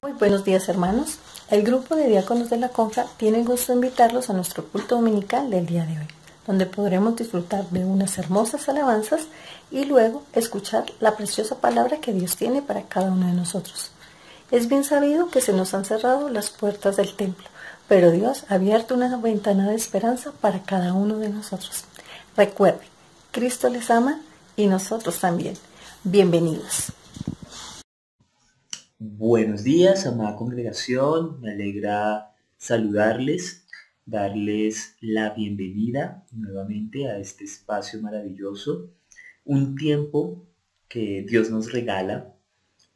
Muy buenos días, hermanos. El grupo de diáconos de la Confra tiene el gusto de invitarlos a nuestro culto dominical del día de hoy, donde podremos disfrutar de unas hermosas alabanzas y luego escuchar la preciosa palabra que Dios tiene para cada uno de nosotros. Es bien sabido que se nos han cerrado las puertas del templo, pero Dios ha abierto una ventana de esperanza para cada uno de nosotros. Recuerden, Cristo les ama y nosotros también. Bienvenidos. Buenos días, amada congregación. Me alegra saludarles, darles la bienvenida nuevamente a este espacio maravilloso, un tiempo que Dios nos regala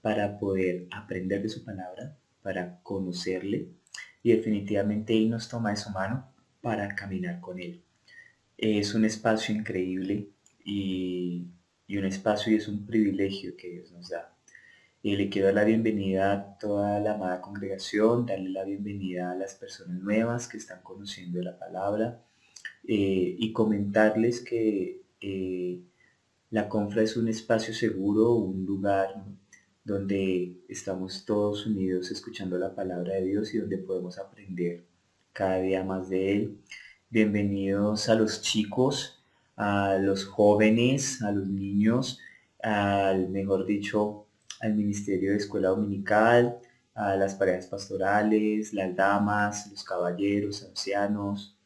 para poder aprender de su palabra, para conocerle y definitivamente Él nos toma de su mano para caminar con Él. Es un espacio increíble y un espacio y es un privilegio que Dios nos da. Le quiero dar la bienvenida a toda la amada congregación, darle la bienvenida a las personas nuevas que están conociendo la palabra y comentarles que la Confra es un espacio seguro, un lugar donde estamos todos unidos escuchando la palabra de Dios y donde podemos aprender cada día más de Él. Bienvenidos a los chicos, a los jóvenes, a los niños, mejor dicho, al Ministerio de Escuela Dominical, a las parejas pastorales, las damas, los caballeros, ancianos.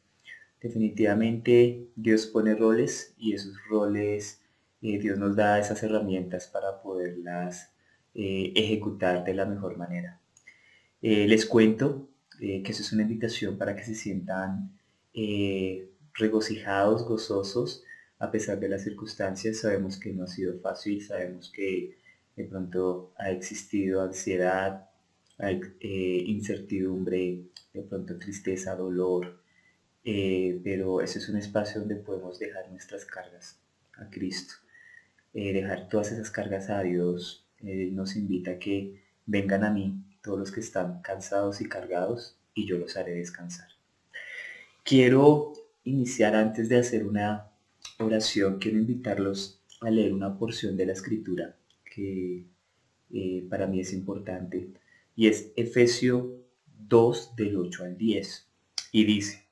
Definitivamente Dios pone roles y esos roles Dios nos da esas herramientas para poderlas ejecutar de la mejor manera. Les cuento que eso es una invitación para que se sientan regocijados, gozosos, a pesar de las circunstancias. Sabemos que no ha sido fácil, sabemos que de pronto ha existido ansiedad, hay incertidumbre, de pronto tristeza, dolor, pero ese es un espacio donde podemos dejar nuestras cargas a Cristo, dejar todas esas cargas a Dios. Nos invita a que vengan a mí todos los que están cansados y cargados y yo los haré descansar. Quiero iniciar antes de hacer una oración, quiero invitarlos a leer una porción de la escritura que para mí es importante y es Efesios 2 del 8 al 10 y dice: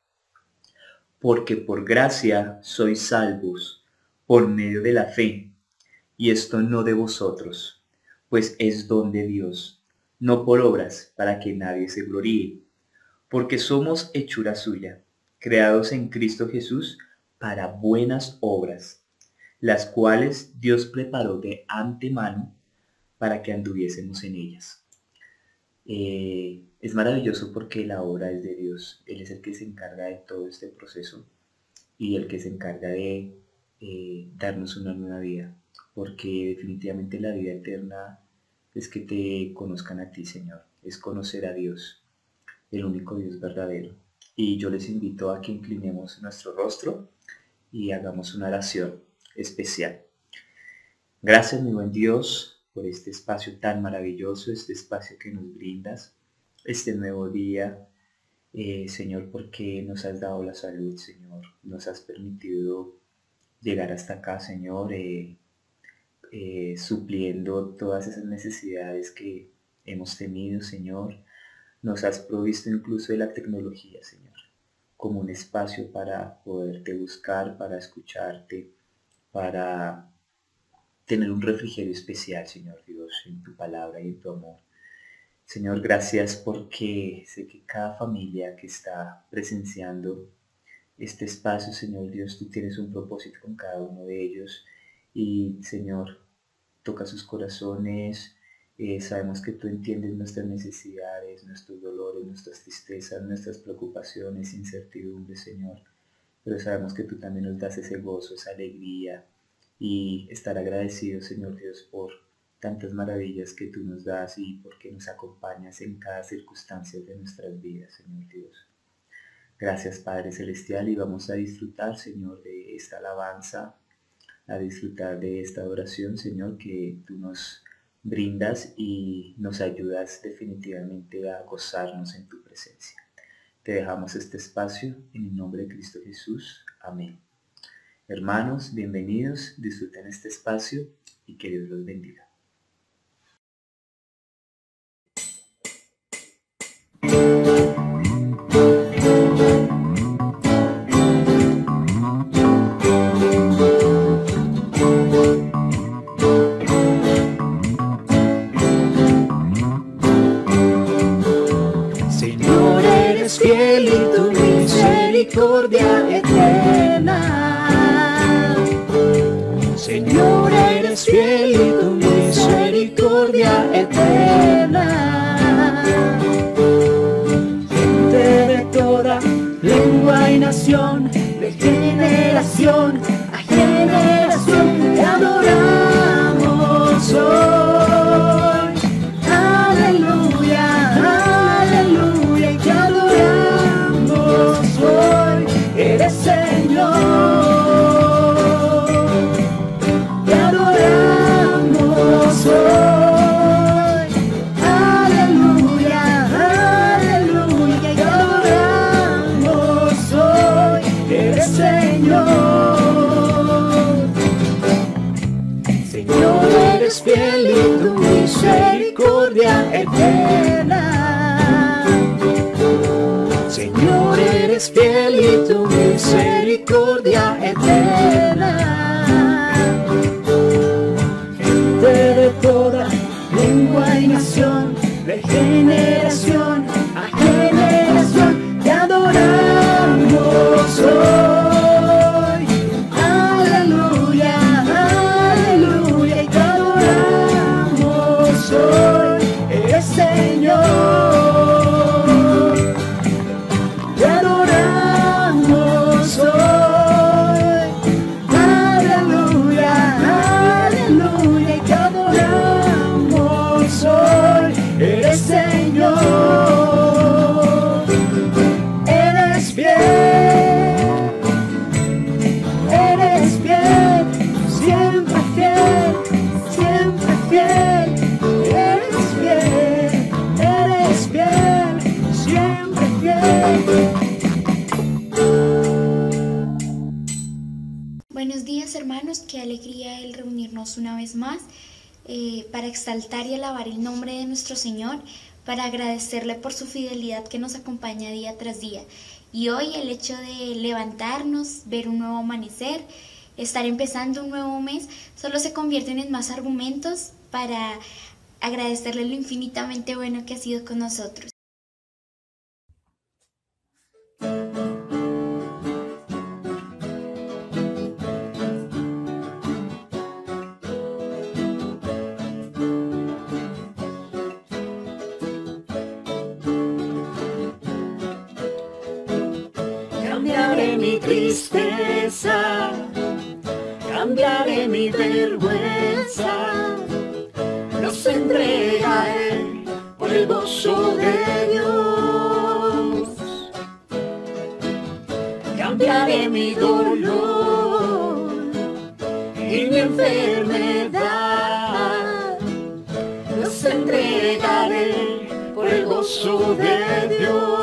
porque por gracia sois salvos por medio de la fe, y esto no de vosotros, pues es don de Dios, no por obras, para que nadie se gloríe, porque somos hechura suya, creados en Cristo Jesús para buenas obras, las cuales Dios preparó de antemano para que anduviésemos en ellas. Es maravilloso porque la obra es de Dios, Él es el que se encarga de todo este proceso y el que se encarga de darnos una nueva vida, porque definitivamente la vida eterna es que te conozcan a ti, Señor, es conocer a Dios, el único Dios verdadero. Y yo les invito a que inclinemos nuestro rostro y hagamos una oración especial. Gracias, mi buen Dios, por este espacio tan maravilloso, este espacio que nos brindas, este nuevo día, Señor, porque nos has dado la salud, Señor, nos has permitido llegar hasta acá, Señor, supliendo todas esas necesidades que hemos tenido, Señor. Nos has provisto incluso de la tecnología, Señor, como un espacio para poderte buscar, para escucharte, para tener un refrigerio especial, Señor Dios, en tu palabra y en tu amor. Señor, gracias porque sé que cada familia que está presenciando este espacio, Señor Dios, tú tienes un propósito con cada uno de ellos y, Señor, toca sus corazones. Sabemos que tú entiendes nuestras necesidades, nuestros dolores, nuestras tristezas, nuestras preocupaciones, incertidumbres, Señor. Pero sabemos que tú también nos das ese gozo, esa alegría y estar agradecidos, Señor Dios, por tantas maravillas que tú nos das y porque nos acompañas en cada circunstancia de nuestras vidas, Señor Dios. Gracias, Padre Celestial, y vamos a disfrutar, Señor, de esta alabanza, a disfrutar de esta oración, Señor, que tú nos brindas y nos ayudas definitivamente a gozarnos en tu presencia. Te dejamos este espacio en el nombre de Cristo Jesús. Amén. Hermanos, bienvenidos, disfruten este espacio y que Dios los bendiga. misericordia eterna. Señor, eres fiel y tu misericordia eterna. Gente de toda lengua y nación, de generación a generación, te adoramos hoy. Aleluya, aleluya, y te adoramos hoy. Eres Señor. Te adoramos hoy. Aleluya, aleluya, y te adoramos hoy. Eres Señor. Señor, eres fiel y tu misericordia eterna. Señor, eres fiel y tu misericordia eterna. Gente de toda lengua y nación, de generación a generación, te adoramos hoy. Aleluya, aleluya, y te adoramos hoy. Eres Señor. Te adoramos hoy. Aleluya, aleluya, y te adoramos hoy. Eres Señor. Eres fiel. Eres fiel. Siempre fiel. Siempre fiel. Eres fiel. Eres fiel. Siempre fiel. Buenos días, hermanos, qué alegría el reunirnos una vez más para exaltar y alabar el nombre de nuestro Señor, para agradecerle por su fidelidad que nos acompaña día tras día. Y hoy el hecho de levantarnos, ver un nuevo amanecer, estar empezando un nuevo mes, solo se convierten en más argumentos para agradecerle lo infinitamente bueno que ha sido con nosotros. Cambiaré mi tristeza, cambiaré mi vergüenza, los entregaré por el gozo de Dios. Cambiaré mi dolor y mi enfermedad, los entregaré por el gozo de Dios.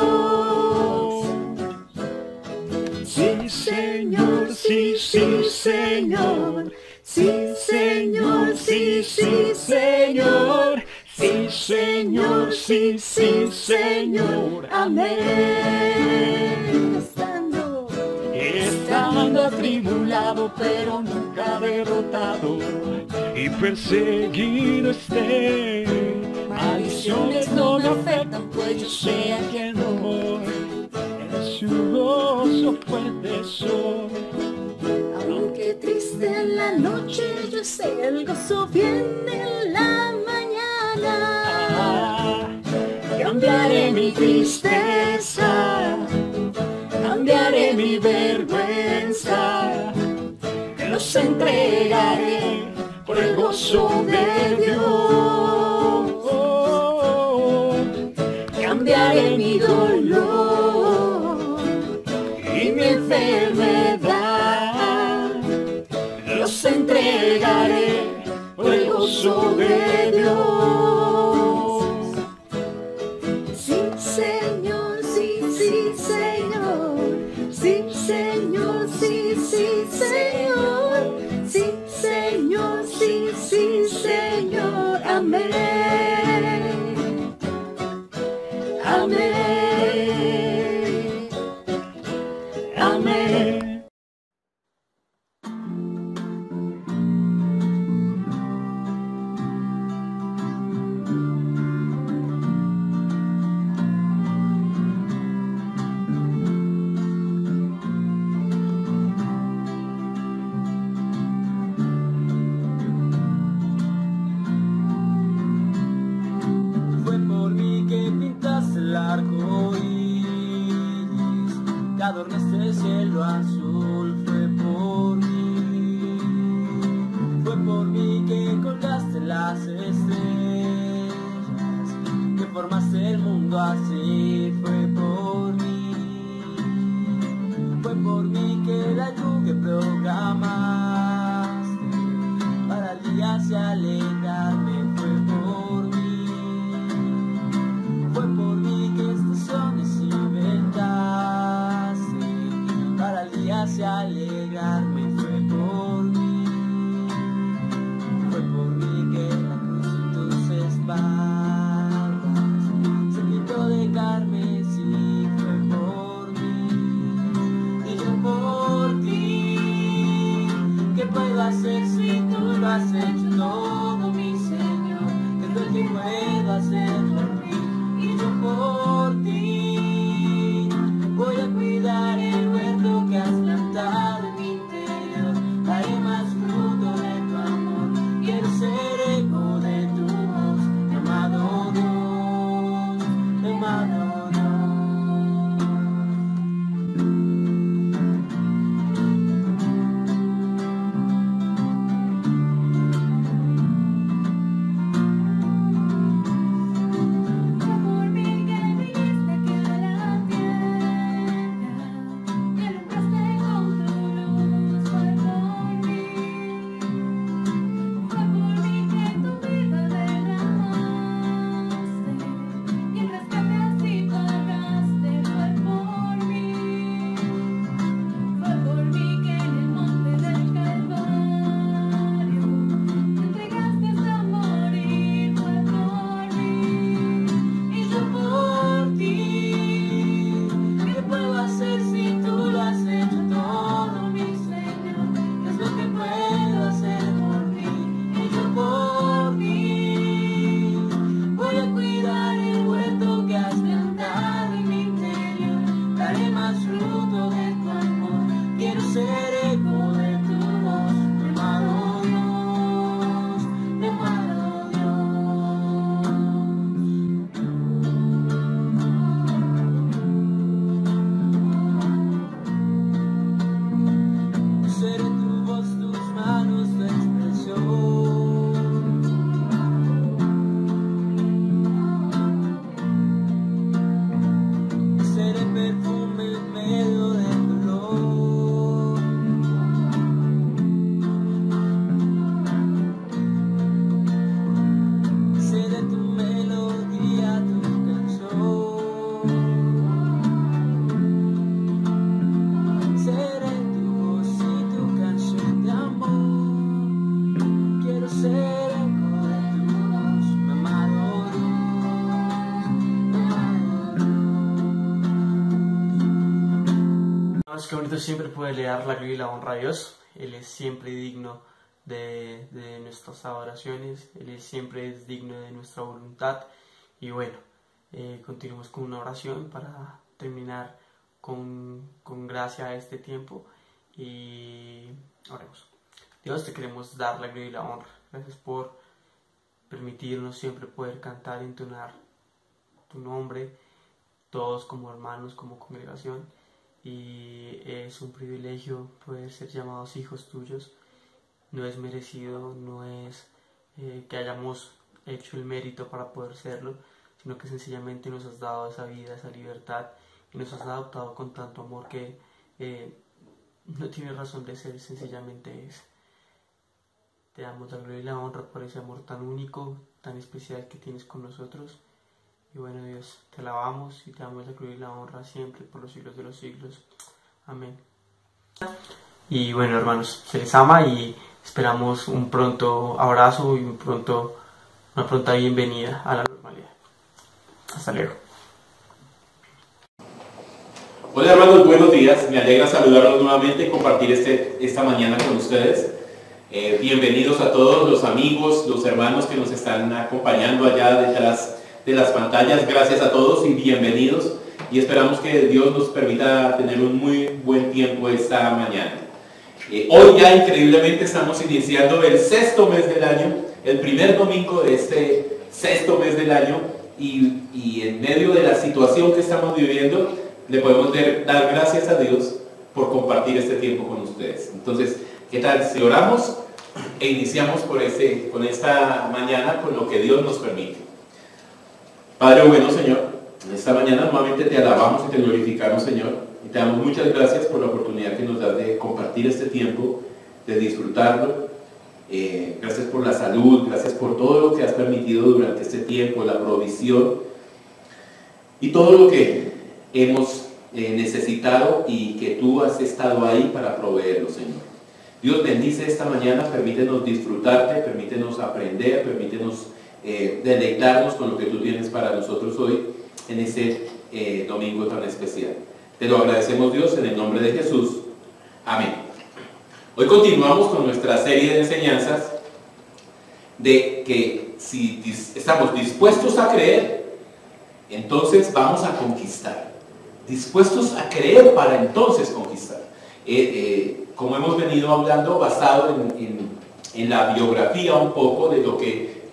Sí, Señor, sí, sí, Señor. Sí, Señor, sí, sí, Señor. Sí, Señor, sí, sí, Señor. Amén. Estando atribulado, pero nunca derrotado, y perseguido esté, maldiciones no me afectan, pues yo sé a quien no voy. En su gozo fuerte soy. Aunque triste en la noche, yo sé el gozo viene en la mañana. Cambiaré mi tristeza, cambiaré mi vergüenza, los entregaré por el gozo de Dios. Cambiaré mi dolor y mi enfermedad, los entregaré por el gozo de Dios. Sí, Señor, sí, sí, Señor. Sí, Señor, sí, sí, Señor. Sí, Señor, sí, sí, Señor. Amén. Amén. Amén. tornaste el cielo azul, fue por mí que colgaste las estrellas, que formaste el mundo así, fue por mí que la lluvia programaste para el día se alegrarme, fue por mí que estaciones inventaste para el día se alegrarme, fue por mí que la cruz en tus espaldas se pintó de carmesí, fue por mí y yo por ti. ¿Qué puedo hacer si tú lo has hecho todo, mi Señor? ¿Qué es lo que puedo hacer por ti? Y yo por ti voy a cuidar el huerto que has plantado en mi interior. Daré más fruto de tu amor. Quiero ser eco de tu voz, mi amado Dios, mi amado Dios. Qué bonito siempre poder dar la gloria y la honra a Dios. Él es siempre digno de nuestras adoraciones, Él es siempre es digno de nuestra voluntad. Y bueno, continuemos con una oración para terminar con gracia a este tiempo. Y oremos. Dios, te queremos dar la gloria y la honra. Gracias por permitirnos siempre poder cantar y entonar tu nombre, todos como hermanos, como congregación. Y es un privilegio poder ser llamados hijos tuyos. No es merecido, no es que hayamos hecho el mérito para poder serlo, sino que sencillamente nos has dado esa vida, esa libertad, y nos has adoptado con tanto amor que no tiene razón de ser, sencillamente es. Te damos la gloria y la honra por ese amor tan único, tan especial que tienes con nosotros. Y bueno, Dios, te alabamos y te damos la gloria y la honra siempre por los siglos de los siglos. Amén. Y bueno, hermanos, se les ama y esperamos un pronto abrazo y una pronta bienvenida a la normalidad. Hasta luego. Hola hermanos, buenos días. Me alegra saludarlos nuevamente y compartir esta mañana con ustedes. Bienvenidos a todos los amigos, los hermanos que nos están acompañando allá detrás de las pantallas. Gracias a todos y bienvenidos. Y esperamos que Dios nos permita tener un muy buen tiempo esta mañana. Hoy ya increíblemente estamos iniciando el sexto mes del año, el primer domingo de este sexto mes del año. Y en medio de la situación que estamos viviendo, le podemos dar gracias a Dios por compartir este tiempo con ustedes. Entonces, ¿qué tal si oramos e iniciamos con esta mañana con lo que Dios nos permite? Padre bueno, Señor, esta mañana nuevamente te alabamos y te glorificamos, Señor, y te damos muchas gracias por la oportunidad que nos das de compartir este tiempo, de disfrutarlo. Gracias por la salud, gracias por todo lo que has permitido durante este tiempo, la provisión y todo lo que hemos necesitado y que tú has estado ahí para proveerlo, Señor. Dios, bendice esta mañana, permítenos disfrutarte, permítenos aprender, permítenos deleitarnos con lo que tú tienes para nosotros hoy en este domingo tan especial. Te lo agradecemos, Dios, en el nombre de Jesús. Amén. Hoy continuamos con nuestra serie de enseñanzas de que si estamos dispuestos a creer, entonces vamos a conquistar. Dispuestos a creer para entonces conquistar. Como hemos venido hablando, basado en la biografía un poco de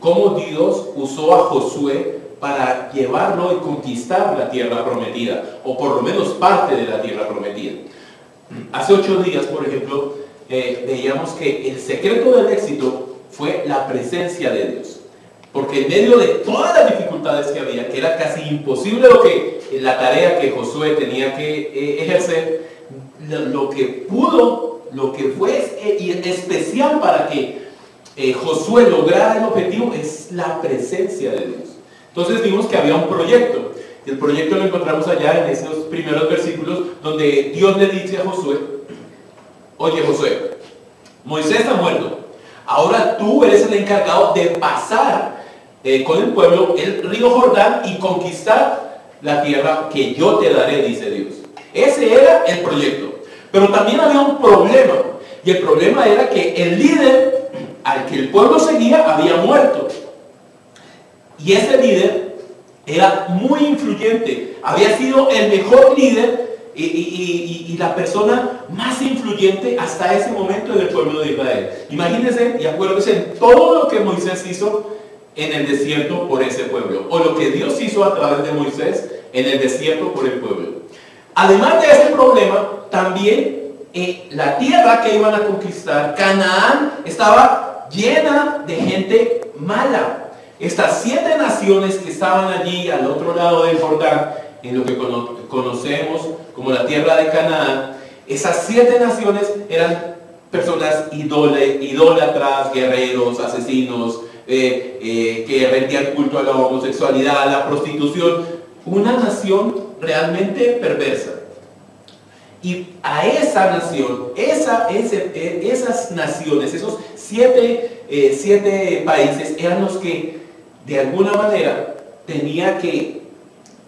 cómo Dios usó a Josué para llevarlo y conquistar la tierra prometida, o por lo menos parte de la tierra prometida. Hace 8 días, por ejemplo, veíamos que el secreto del éxito fue la presencia de Dios. Porque en medio de todas las dificultades que había, que era casi imposible la tarea que Josué tenía que ejercer, lo que fue especial para que Josué lograra el objetivo es la presencia de Dios. Entonces vimos que había un proyecto. El proyecto lo encontramos allá en esos primeros versículos donde Dios le dice a Josué: oye Josué, Moisés ha muerto. Ahora tú eres el encargado de pasar con el pueblo el río Jordán y conquistar la tierra que yo te daré, dice Dios. Ese era el proyecto. Pero también había un problema. Y el problema era que el líder al que el pueblo seguía había muerto. Y ese líder era muy influyente. Había sido el mejor líder y la persona más influyente hasta ese momento en el pueblo de Israel. Imagínense y acuérdense en todo lo que Moisés hizo en el desierto por ese pueblo, o lo que Dios hizo a través de Moisés en el desierto por el pueblo. Además de ese problema, también la tierra que iban a conquistar, Canaán, estaba llena de gente mala. Estas 7 naciones que estaban allí al otro lado del Jordán, en lo que conocemos como la tierra de Canaán, esas 7 naciones eran personas idólatras, guerreros, asesinos, que rendían culto a la homosexualidad, a la prostitución. Una nación realmente perversa. Y a esa nación, esas naciones, esos 7 países eran los que de alguna manera tenía que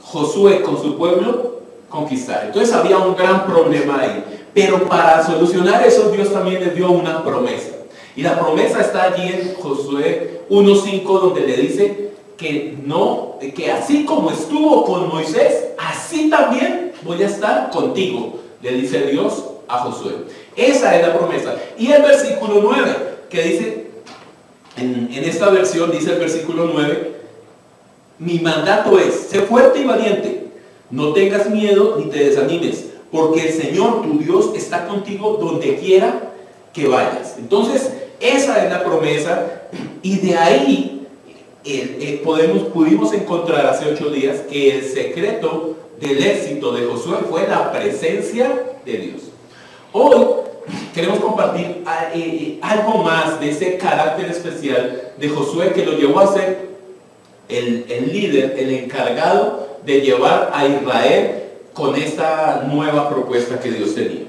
Josué con su pueblo conquistar. Entonces había un gran problema ahí. Pero para solucionar eso, Dios también les dio una promesa. Y la promesa está allí en Josué 1:5, donde le dice que así como estuvo con Moisés, así también voy a estar contigo, le dice Dios a Josué. Esa es la promesa. Y el versículo 9, que dice, en esta versión dice el versículo 9, mi mandato es, sé fuerte y valiente, no tengas miedo ni te desanimes, porque el Señor tu Dios está contigo donde quiera que vayas. Entonces, esa es la promesa, y de ahí pudimos encontrar hace 8 días que el secreto del éxito de Josué fue la presencia de Dios. Hoy queremos compartir algo más de ese carácter especial de Josué que lo llevó a ser el líder, el encargado de llevar a Israel con esta nueva propuesta que Dios tenía.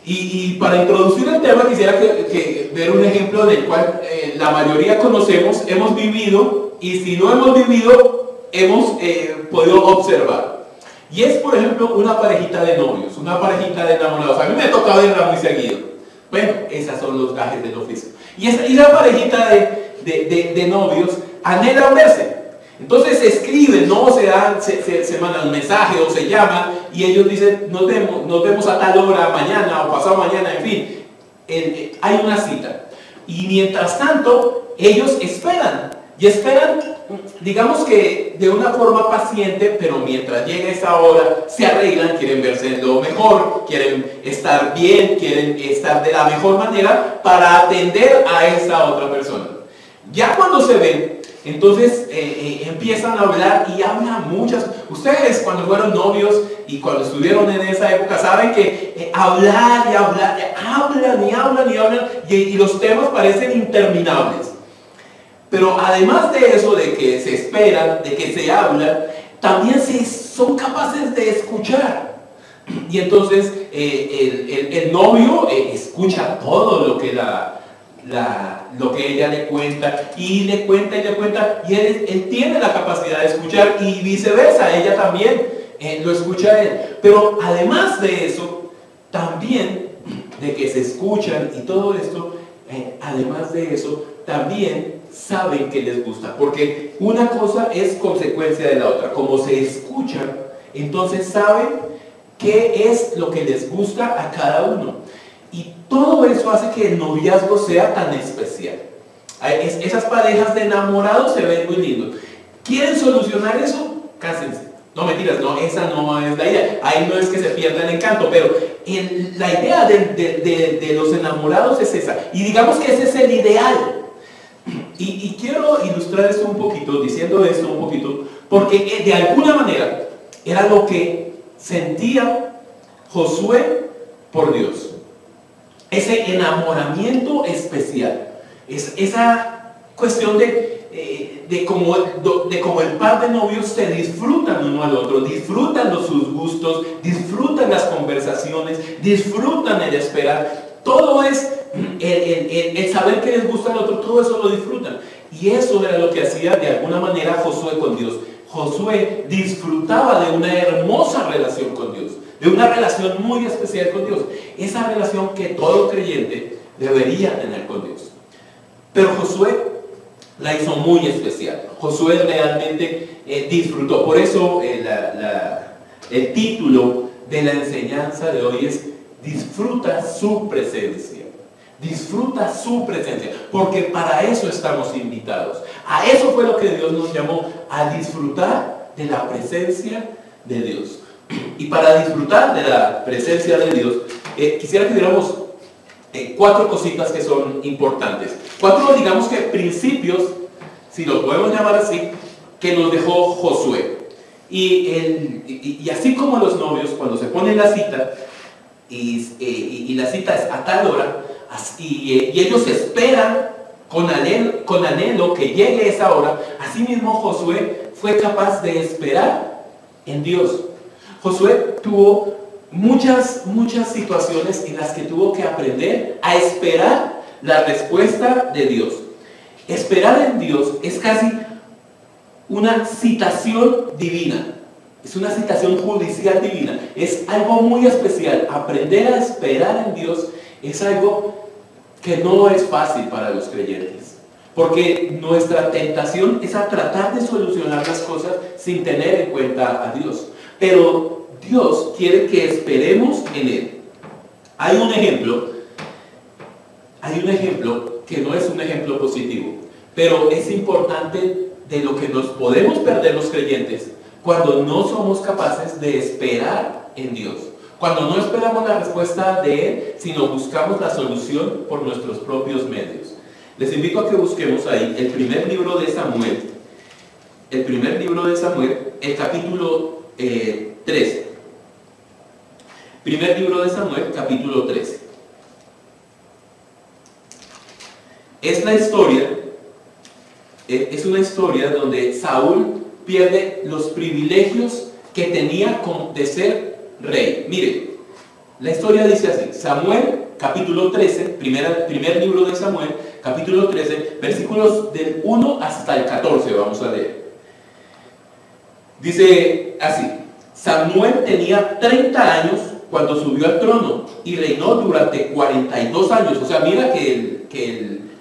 Y para introducir el tema quisiera que ver un ejemplo del cual la mayoría conocemos, hemos vivido, y si no hemos vivido, hemos podido observar. Y es, por ejemplo, una parejita de novios, una parejita de enamorados. A mí me ha tocado verla muy seguido. Bueno, esos son los gajes del oficio. Y esa parejita de novios anhelan verse. Entonces se escriben, ¿no? Se mandan un mensaje o se llaman y ellos dicen, nos vemos a tal hora, mañana o pasado mañana, en fin. Hay una cita. Y mientras tanto, ellos esperan. Y esperan digamos que de una forma paciente, pero mientras llega esa hora, se arreglan, quieren verse lo mejor, quieren estar bien, quieren estar de la mejor manera para atender a esa otra persona. Ya cuando se ven, entonces empiezan a hablar y hablan muchas. Ustedes cuando fueron novios y cuando estuvieron en esa época saben que hablar y hablar, hablan y hablan y hablan y los temas parecen interminables. Pero además de eso, de que se esperan, de que se hablan, también son capaces de escuchar. Y entonces el novio escucha todo lo que lo que ella le cuenta, y le cuenta y le cuenta, y él tiene la capacidad de escuchar, y viceversa, ella también lo escucha a él. Pero además de eso, también de que se escuchan y todo esto, además de eso, también saben que les gusta, porque una cosa es consecuencia de la otra. Como se escuchan, entonces saben qué es lo que les gusta a cada uno. Y todo eso hace que el noviazgo sea tan especial. Esas parejas de enamorados se ven muy lindos. ¿Quieren solucionar eso? Cásense. No, mentiras, no, esa no es la idea. Ahí no es que se pierda el encanto, pero la idea de los enamorados es esa. Y digamos que ese es el ideal. Y quiero ilustrar esto un poquito, diciendo esto un poquito, porque de alguna manera era lo que sentía Josué por Dios. Ese enamoramiento especial, esa cuestión de cómo el par de novios se disfrutan uno al otro, disfrutan sus gustos, disfrutan las conversaciones, disfrutan el esperar. Todo es el saber que les gusta al otro, todo eso lo disfrutan. Y eso era lo que hacía de alguna manera Josué con Dios. Josué disfrutaba de una hermosa relación con Dios, de una relación muy especial con Dios, esa relación que todo creyente debería tener con Dios. Pero Josué la hizo muy especial. Josué realmente disfrutó. Por eso el título de la enseñanza de hoy es "Disfruta su presencia". Disfruta su presencia, porque para eso estamos invitados. A eso fue lo que Dios nos llamó, a disfrutar de la presencia de Dios. Y para disfrutar de la presencia de Dios, quisiera que viéramos 4 cositas que son importantes. 4, digamos que principios, si lo podemos llamar así, que nos dejó Josué. Y así como los novios, cuando se ponen la cita, y la cita es a tal hora, y ellos esperan con anhelo que llegue esa hora, así mismo Josué fue capaz de esperar en Dios. Josué tuvo muchas situaciones en las que tuvo que aprender a esperar la respuesta de Dios. Esperar en Dios es casi una citación divina, es una citación judicial divina, es algo muy especial. Aprender a esperar en Dios es algo que no es fácil para los creyentes, porque nuestra tentación es a tratar de solucionar las cosas sin tener en cuenta a Dios. Pero Dios quiere que esperemos en Él. Hay un ejemplo que no es un ejemplo positivo, pero es importante, de lo que nos podemos perder los creyentes cuando no somos capaces de esperar en Dios. Cuando no esperamos la respuesta de Él, sino buscamos la solución por nuestros propios medios. Les invito a que busquemos ahí el primer libro de Samuel. El primer libro de Samuel, el capítulo 13. Primer libro de Samuel, capítulo 13. Es una historia donde Saúl pierde los privilegios que tenía de ser rey. Mire, la historia dice así: Samuel, capítulo 13, primer libro de Samuel, capítulo 13, versículos del 1 hasta el 14, vamos a leer. Dice así: Samuel tenía 30 años cuando subió al trono y reinó durante 42 años. O sea, mira que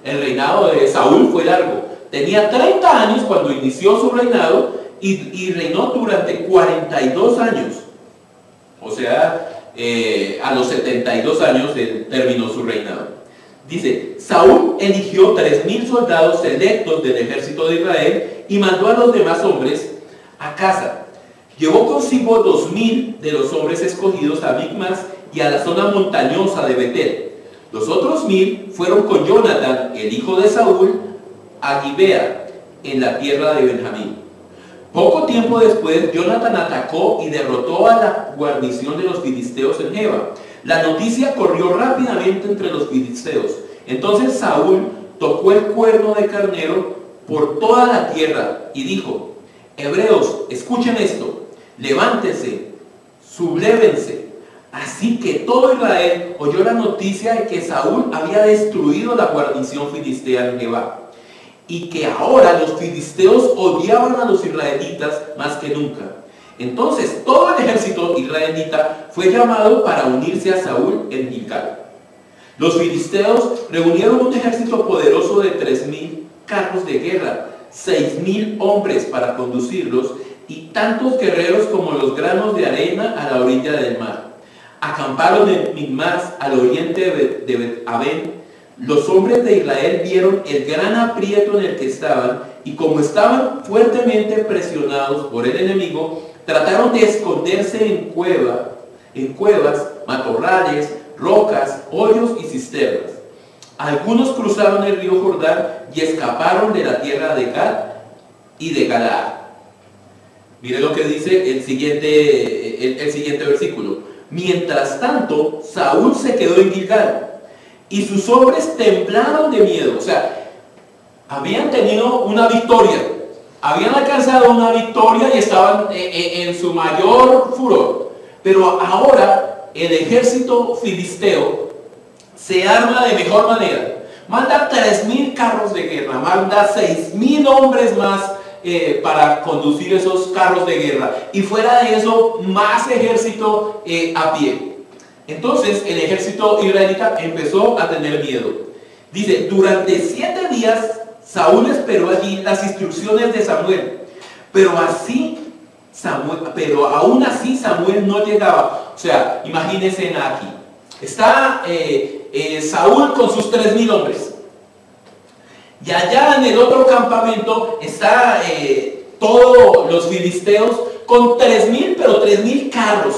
el reinado de Saúl fue largo. Tenía 30 años cuando inició su reinado y reinó durante 42 años. O sea, a los 72 años él terminó su reinado. Dice, Saúl eligió 3.000 soldados selectos del ejército de Israel y mandó a los demás hombres a casa. Llevó consigo 2.000 de los hombres escogidos a Micmas y a la zona montañosa de Betel. Los otros 1.000 fueron con Jonathan, el hijo de Saúl, a Gibea, en la tierra de Benjamín. Poco tiempo después, Jonathan atacó y derrotó a la guarnición de los filisteos en Geba. La noticia corrió rápidamente entre los filisteos. Entonces Saúl tocó el cuerno de carnero por toda la tierra y dijo: hebreos, escuchen esto, levántense, sublévense. Así que todo Israel oyó la noticia de que Saúl había destruido la guarnición filistea en Geba, y que ahora los filisteos odiaban a los israelitas más que nunca. Entonces todo el ejército israelita fue llamado para unirse a Saúl en Gilgal. Los filisteos reunieron un ejército poderoso de 3.000 carros de guerra, 6.000 hombres para conducirlos, y tantos guerreros como los granos de arena a la orilla del mar. Acamparon en Micmas, al oriente de Bet-Aven. Los hombres de Israel vieron el gran aprieto en el que estaban, y como estaban fuertemente presionados por el enemigo, trataron de esconderse en cuevas, matorrales, rocas, hoyos y cisternas. Algunos cruzaron el río Jordán y escaparon de la tierra de Gad y de Galaad. Mire lo que dice el siguiente versículo. Mientras tanto, Saúl se quedó en Gilgal, y sus hombres temblaron de miedo. O sea, habían tenido una victoria, habían alcanzado una victoria y estaban en su mayor furor. Pero ahora el ejército filisteo se arma de mejor manera. Manda 3.000 carros de guerra, manda 6.000 hombres más para conducir esos carros de guerra. Y fuera de eso, más ejército a pie. Entonces el ejército israelita empezó a tener miedo. Dice, durante 7 días Saúl esperó allí las instrucciones de Samuel, pero aún así Samuel no llegaba. O sea, imagínense aquí. Está Saúl con sus 3.000 hombres. Y allá en el otro campamento está todos los filisteos con 3.000, pero 3.000 carros.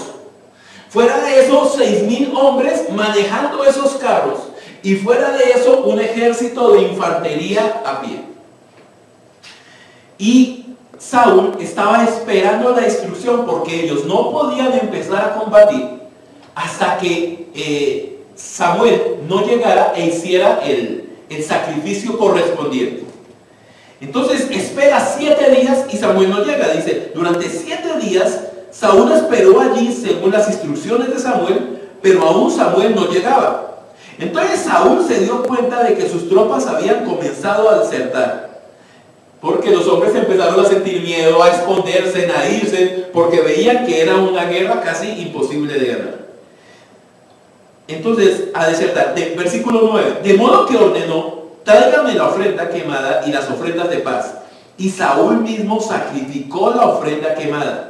Fuera de esos 6.000 hombres manejando esos carros. Y fuera de eso un ejército de infantería a pie. Y Saúl estaba esperando la instrucción, porque ellos no podían empezar a combatir hasta que Samuel no llegara e hiciera el sacrificio correspondiente. Entonces espera 7 días y Samuel no llega. Dice, durante 7 días Saúl esperó allí según las instrucciones de Samuel, pero aún Samuel no llegaba. Entonces Saúl se dio cuenta de que sus tropas habían comenzado a desertar, porque los hombres empezaron a sentir miedo, a esconderse, a irse, porque veían que era una guerra casi imposible de ganar. Entonces, a desertar. Versículo 9. De modo que ordenó: tráigame la ofrenda quemada y las ofrendas de paz. Y Saúl mismo sacrificó la ofrenda quemada.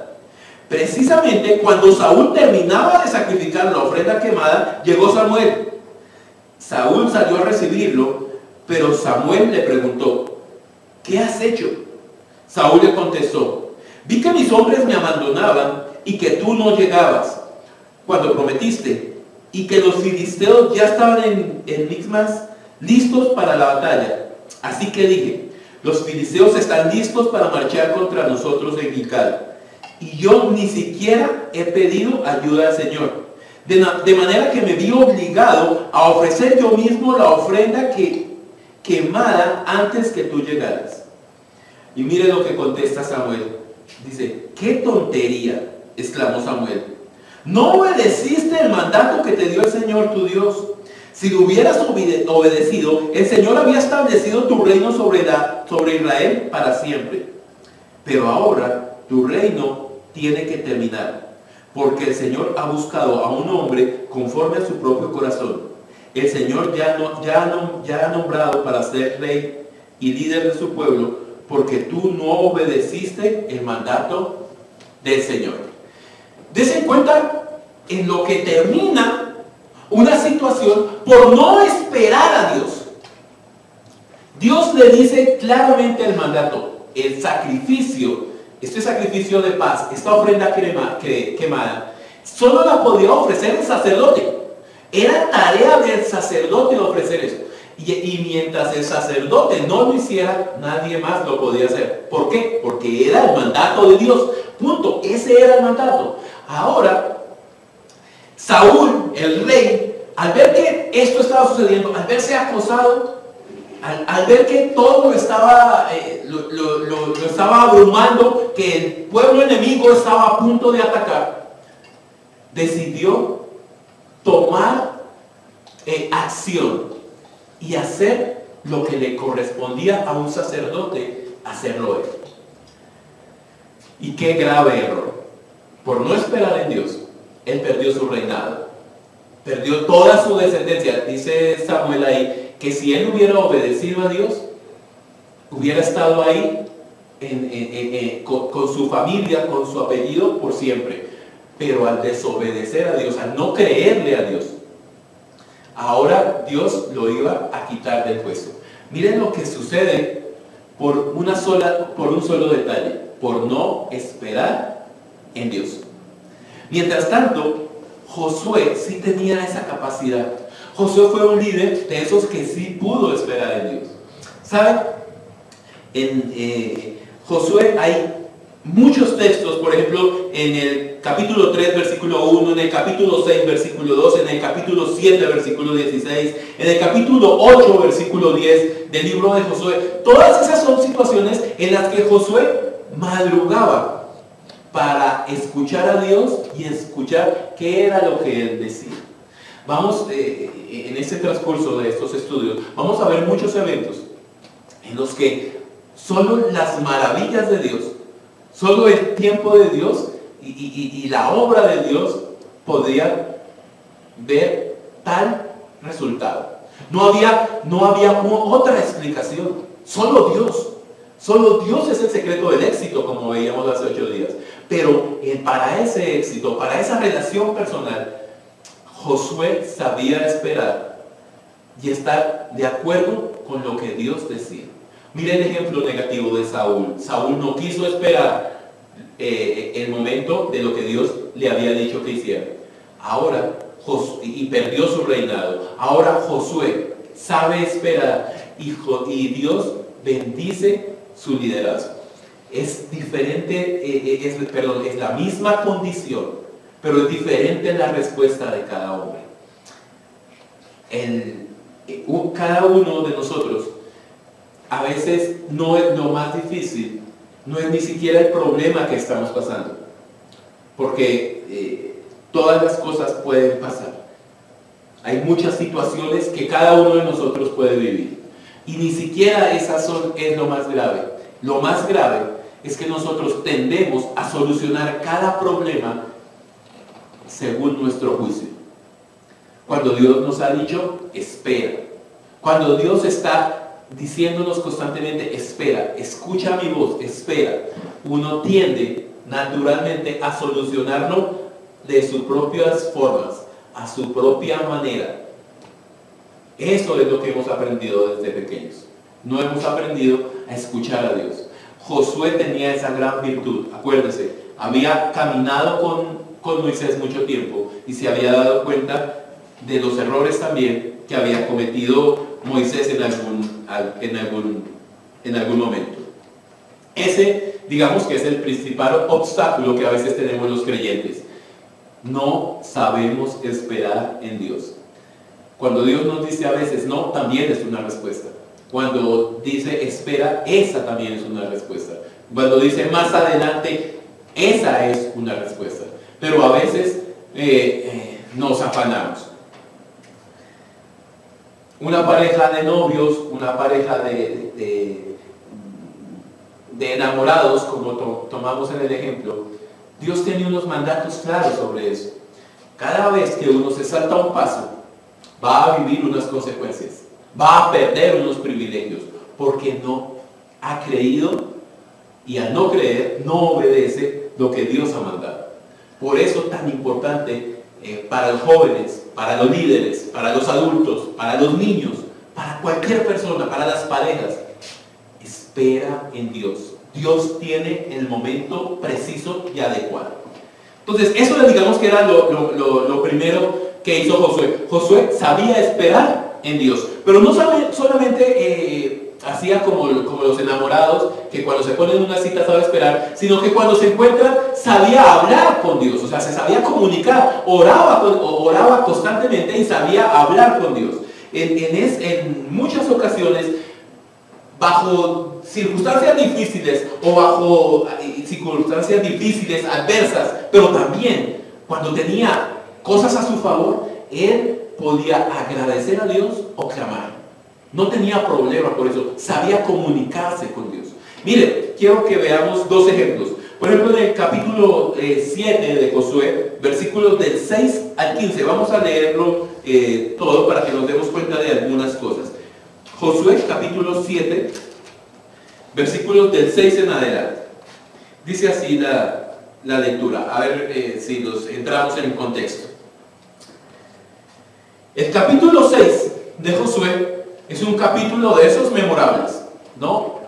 Precisamente cuando Saúl terminaba de sacrificar la ofrenda quemada, llegó Samuel. Saúl salió a recibirlo, pero Samuel le preguntó: ¿qué has hecho? Saúl le contestó: vi que mis hombres me abandonaban y que tú no llegabas cuando prometiste, y que los filisteos ya estaban en Micmas listos para la batalla. Así que dije: los filisteos están listos para marchar contra nosotros en Gilgal, y yo ni siquiera he pedido ayuda al Señor. De manera que me vi obligado a ofrecer yo mismo la ofrenda quemada antes que tú llegaras. Y mire lo que contesta Samuel. Dice: ¡qué tontería!, exclamó Samuel. ¿No obedeciste el mandato que te dio el Señor tu Dios? Si lo hubieras obedecido, el Señor había establecido tu reino sobre Israel para siempre. Pero ahora tu reino tiene que terminar, porque el Señor ha buscado a un hombre conforme a su propio corazón. El Señor ya ha nombrado para ser rey y líder de su pueblo, porque tú no obedeciste el mandato del Señor. Dese cuenta en lo que termina una situación por no esperar a Dios. Dios le dice claramente el mandato, el sacrificio, este sacrificio de paz, esta ofrenda quemada, solo la podía ofrecer el sacerdote. Era tarea del sacerdote ofrecer eso. Y mientras el sacerdote no lo hiciera, nadie más lo podía hacer. ¿Por qué? Porque era el mandato de Dios. Punto. Ese era el mandato. Ahora, Saúl, el rey, al ver que esto estaba sucediendo, al verse acosado, al ver que todo lo estaba abrumando, que el pueblo enemigo estaba a punto de atacar, decidió tomar acción y hacer lo que le correspondía a un sacerdote hacerlo él. Y qué grave error. Por no esperar en Dios, él perdió su reinado, perdió toda su descendencia. Dice Samuel ahí que si él hubiera obedecido a Dios, hubiera estado ahí con su familia, con su apellido por siempre. Pero al desobedecer a Dios, al no creerle a Dios, ahora Dios lo iba a quitar del puesto. Miren lo que sucede por un solo detalle, por no esperar en Dios. Mientras tanto, Josué sí tenía esa capacidad. Josué fue un líder de esos que sí pudo esperar en Dios. ¿Saben? En Josué hay muchos textos, por ejemplo, en el capítulo 3, versículo 1, en el capítulo 6, versículo 2, en el capítulo 7, versículo 16, en el capítulo 8, versículo 10 del libro de Josué. Todas esas son situaciones en las que Josué madrugaba para escuchar a Dios y escuchar qué era lo que Él decía. Vamos, en este transcurso de estos estudios, vamos a ver muchos eventos en los que solo las maravillas de Dios, solo el tiempo de Dios y la obra de Dios podían ver tal resultado. No había otra explicación. Solo Dios es el secreto del éxito, como veíamos hace 8 días. Pero para ese éxito, para esa relación personal, Josué sabía esperar y estar de acuerdo con lo que Dios decía. Mire el ejemplo negativo de Saúl. Saúl no quiso esperar el momento de lo que Dios le había dicho que hiciera. Ahora, y perdió su reinado. Ahora Josué sabe esperar y Dios bendice su liderazgo. Es diferente, es la misma condición, pero es diferente la respuesta de cada hombre. Cada uno de nosotros, a veces no es lo más difícil, no es ni siquiera el problema que estamos pasando, porque todas las cosas pueden pasar. Hay muchas situaciones que cada uno de nosotros puede vivir, y ni siquiera es lo más grave. Lo más grave es que nosotros tendemos a solucionar cada problema según nuestro juicio. Cuando Dios nos ha dicho, espera. Cuando Dios está diciéndonos constantemente, espera, escucha mi voz, espera, uno tiende naturalmente a solucionarlo de sus propias formas, a su propia manera. Eso es lo que hemos aprendido desde pequeños. No hemos aprendido a escuchar a Dios. Josué tenía esa gran virtud. Acuérdense, había caminado con Moisés mucho tiempo y se había dado cuenta de los errores también que había cometido Moisés en algún momento. Ese, digamos que es el principal obstáculo que a veces tenemos los creyentes. No sabemos esperar en Dios. Cuando Dios nos dice a veces no, también es una respuesta. Cuando dice espera, esa también es una respuesta. Cuando dice más adelante, esa es una respuesta. Pero a veces nos afanamos. Una pareja de novios, una pareja de enamorados, como tomamos en el ejemplo, Dios tiene unos mandatos claros sobre eso. Cada vez que uno se salta un paso, va a vivir unas consecuencias, va a perder unos privilegios, porque no ha creído y al no creer no obedece lo que Dios ha mandado. Por eso es tan importante para los jóvenes para los líderes, para los adultos, para los niños, para cualquier persona, para las parejas. Espera en Dios. Dios tiene el momento preciso y adecuado. Entonces, eso digamos que era lo primero que hizo Josué. Josué sabía esperar en Dios, pero no solamente hacía como los enamorados, que cuando se ponen en una cita sabe esperar, sino que cuando se encuentran sabía hablar con Dios, o sea, se sabía comunicar, oraba constantemente y sabía hablar con Dios. En muchas ocasiones, bajo circunstancias difíciles o bajo circunstancias difíciles, adversas, pero también cuando tenía cosas a su favor, él podía agradecer a Dios o clamar. No tenía problema por eso, sabía comunicarse con Dios. Mire, quiero que veamos dos ejemplos. Por ejemplo, en el capítulo 7 de Josué, versículos del 6 al 15, vamos a leerlo todo para que nos demos cuenta de algunas cosas. Josué capítulo 7, versículos del 6 en adelante. Dice así la lectura. A ver si nos entramos en el contexto. El capítulo 6 de Josué es un capítulo de esos memorables, ¿no?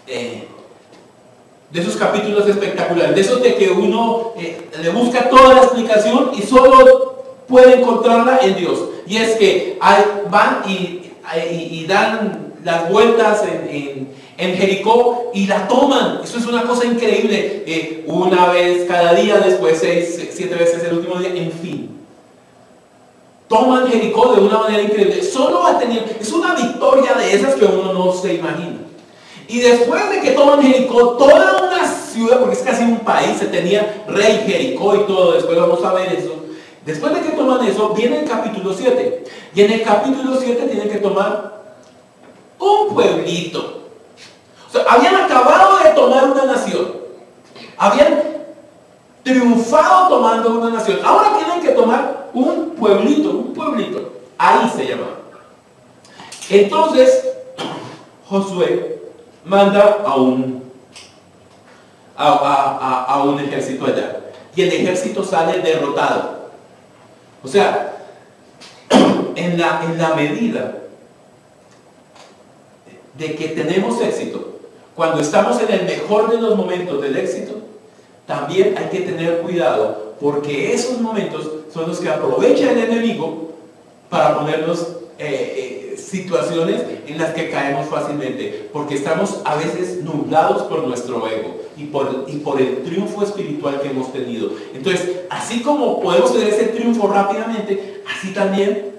De esos capítulos espectaculares, de esos de que uno le busca toda la explicación y solo puede encontrarla en Dios. Y es que van y dan las vueltas en Jericó y la toman. Eso es una cosa increíble. Una vez cada día, después 7 veces el último día, en fin. Toman Jericó de una manera increíble. Solo va a tener, es una victoria de esas que uno no se imagina. Y después de que toman Jericó, toda una ciudad, porque es casi un país, se tenía rey Jericó y todo, después vamos a ver eso. Después de que toman eso, viene el capítulo 7. Y en el capítulo 7 tienen que tomar un pueblito. O sea, habían acabado de tomar una nación. Habían triunfado tomando una nación. Ahora tienen que tomar un pueblito. Ahí se llama. Entonces, Josué manda a un ejército allá. Y el ejército sale derrotado. O sea, en la medida de que tenemos éxito, cuando estamos en el mejor de los momentos del éxito, también hay que tener cuidado, porque esos momentos son los que aprovecha el enemigo para ponernos situaciones en las que caemos fácilmente, porque estamos a veces nublados por nuestro ego y por el triunfo espiritual que hemos tenido. Entonces, así como podemos tener ese triunfo rápidamente, así también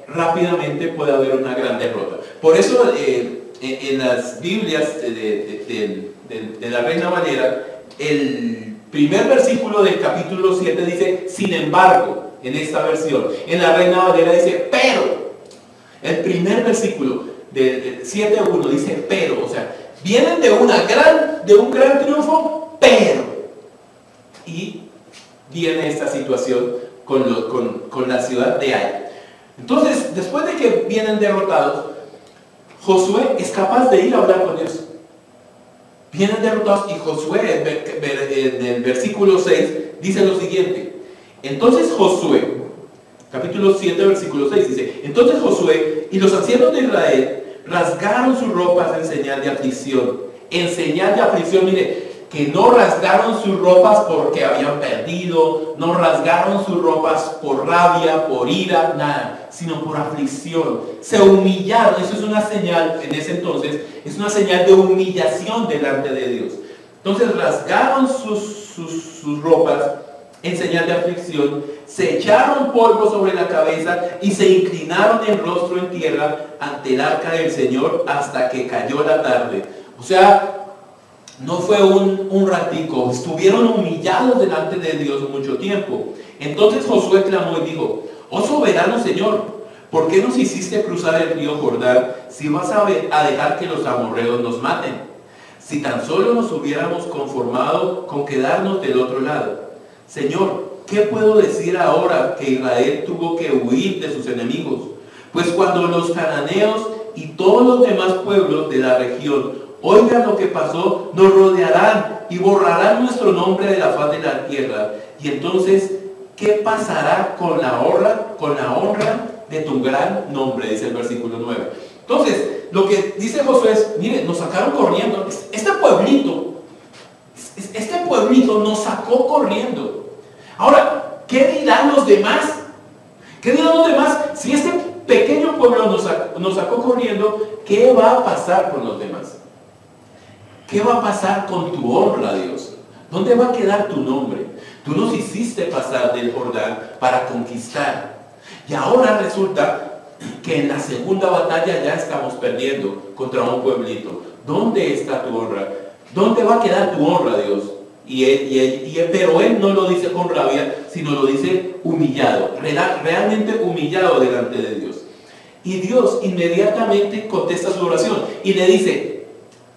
rápidamente puede haber una gran derrota. Por eso en las Biblias de la Reina Valera, el primer versículo del capítulo 7 dice, sin embargo, en esta versión. En la Reina Valera dice, pero. El primer versículo del 7:1 dice, pero. O sea, vienen de un gran triunfo, pero. Y viene esta situación con la ciudad de Ai. Entonces, después de que vienen derrotados, Josué es capaz de ir a hablar con Dios. Vienen derrotados y Josué, en el versículo 6, dice lo siguiente. Entonces Josué, capítulo 7, versículo 6, dice, entonces Josué y los ancianos de Israel rasgaron sus ropas en señal de aflicción. En señal de aflicción, mire, que no rasgaron sus ropas porque habían perdido, no rasgaron sus ropas por rabia, por ira, nada, sino por aflicción. Se humillaron, eso es una señal, en ese entonces, es una señal de humillación delante de Dios. Entonces rasgaron sus ropas en señal de aflicción, se echaron polvo sobre la cabeza y se inclinaron el rostro en tierra ante el arca del Señor hasta que cayó la tarde. O sea, no fue un ratico, estuvieron humillados delante de Dios mucho tiempo. Entonces Josué clamó y dijo, oh soberano Señor, ¿por qué nos hiciste cruzar el río Jordán si vas a dejar que los amorreos nos maten? Si tan solo nos hubiéramos conformado con quedarnos del otro lado. Señor, ¿qué puedo decir ahora que Israel tuvo que huir de sus enemigos? Pues cuando los cananeos y todos los demás pueblos de la región oigan lo que pasó, nos rodearán y borrarán nuestro nombre de la faz de la tierra. Y entonces ¿qué pasará con la honra de tu gran nombre? Dice el versículo 9. Entonces, lo que dice Josué es, mire, nos sacaron corriendo. Este pueblito nos sacó corriendo. Ahora, ¿qué dirán los demás? ¿Qué dirán los demás? Si este pequeño pueblo nos sacó corriendo, ¿qué va a pasar con los demás? ¿Qué va a pasar con tu honra, Dios? ¿Dónde va a quedar tu nombre? Tú nos hiciste pasar del Jordán para conquistar. Y ahora resulta que en la segunda batalla ya estamos perdiendo contra un pueblito. ¿Dónde está tu honra? ¿Dónde va a quedar tu honra, Dios? Pero él no lo dice con rabia, sino lo dice humillado, realmente humillado delante de Dios. Y Dios inmediatamente contesta su oración y le dice,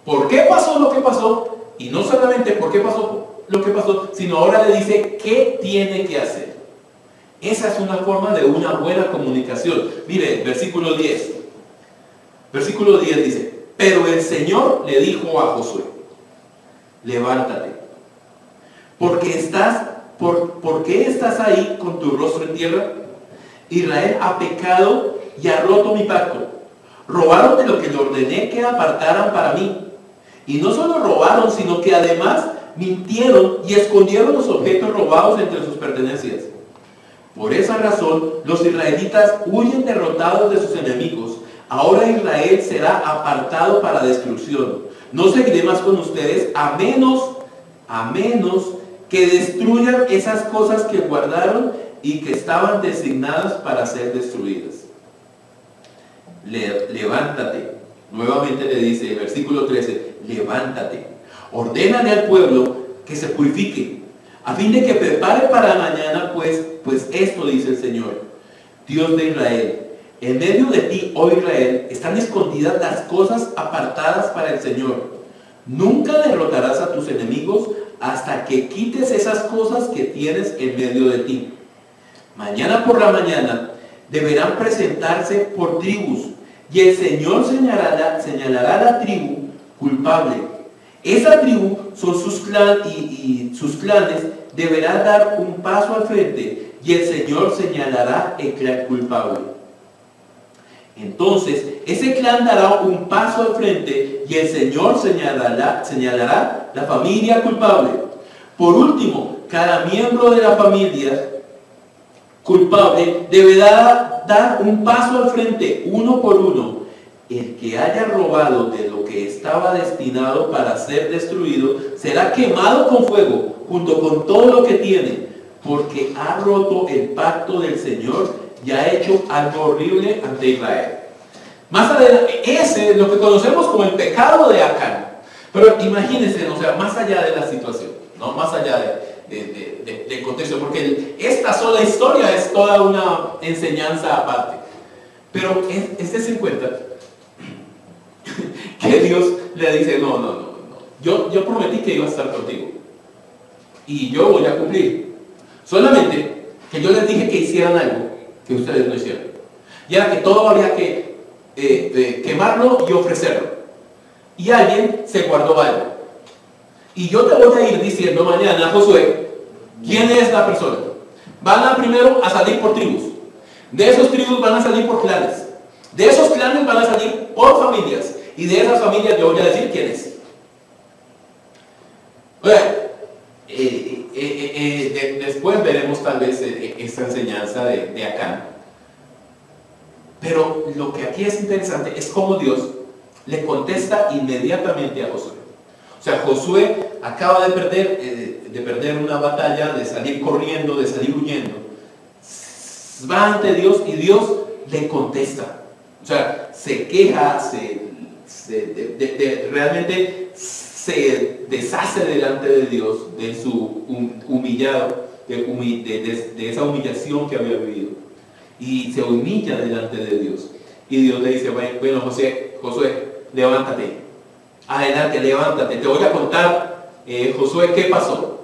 ¿por qué pasó lo que pasó? Y no solamente por qué pasó lo que pasó, sino ahora le dice qué tiene que hacer. Esa es una forma de una buena comunicación. Mire, versículo 10. Versículo 10 dice, pero el Señor le dijo a Josué, levántate, ¿por qué estás ahí con tu rostro en tierra? Israel ha pecado y ha roto mi pacto. Robaron de lo que le ordené que apartaran para mí. Y no solo robaron, sino que además mintieron y escondieron los objetos robados entre sus pertenencias. Por esa razón, los israelitas huyen derrotados de sus enemigos. Ahora Israel será apartado para destrucción. No seguiré más con ustedes a menos que destruyan esas cosas que guardaron y que estaban designadas para ser destruidas. Levántate. Nuevamente le dice, versículo 13, levántate. Ordénale al pueblo que se purifique, a fin de que prepare para mañana, pues esto dice el Señor, Dios de Israel. En medio de ti, oh Israel, están escondidas las cosas apartadas para el Señor. Nunca derrotarás a tus enemigos hasta que quites esas cosas que tienes en medio de ti. Mañana por la mañana deberán presentarse por tribus, y el Señor señalará la tribu culpable. Esa tribu son sus clanes, y sus clanes deberán dar un paso al frente, y el Señor señalará el clan culpable. Entonces, ese clan dará un paso al frente, y el Señor señalará la familia culpable. Por último, cada miembro de la familia culpable deberá dar un paso al frente, uno por uno. El que haya robado de lo que estaba destinado para ser destruido será quemado con fuego, junto con todo lo que tiene, porque ha roto el pacto del Señor y ha hecho algo horrible ante Israel. Más adelante, ese es lo que conocemos como el pecado de Acán. Pero imagínense, o sea, más allá de la situación, ¿no? Más allá del contexto, porque esta sola historia es toda una enseñanza aparte. Pero este en cuenta que Dios le dice, no. Yo prometí que iba a estar contigo. Y yo voy a cumplir. Solamente que yo les dije que hicieran algo que ustedes no hicieron. Y era que todo había que quemarlo y ofrecerlo. Y alguien se guardó algo. Y yo te voy a ir diciendo mañana, Josué, ¿quién es la persona? Van primero a salir por tribus. De esos tribus van a salir por clanes. De esos clanes van a salir por familias. Y de esas familias yo voy a decir quién es. Después veremos tal vez esta enseñanza de Acán. Pero lo que aquí es interesante es cómo Dios le contesta inmediatamente a Josué. O sea, Josué acaba de perder una batalla, de salir corriendo, de salir huyendo. Va ante Dios y Dios le contesta. O sea, se queja, realmente se deshace delante de Dios de su humillado, de esa humillación que había vivido. Y se humilla delante de Dios. Y Dios le dice, bueno, Josué, levántate. Adelante, levántate. Te voy a contar, Josué, qué pasó.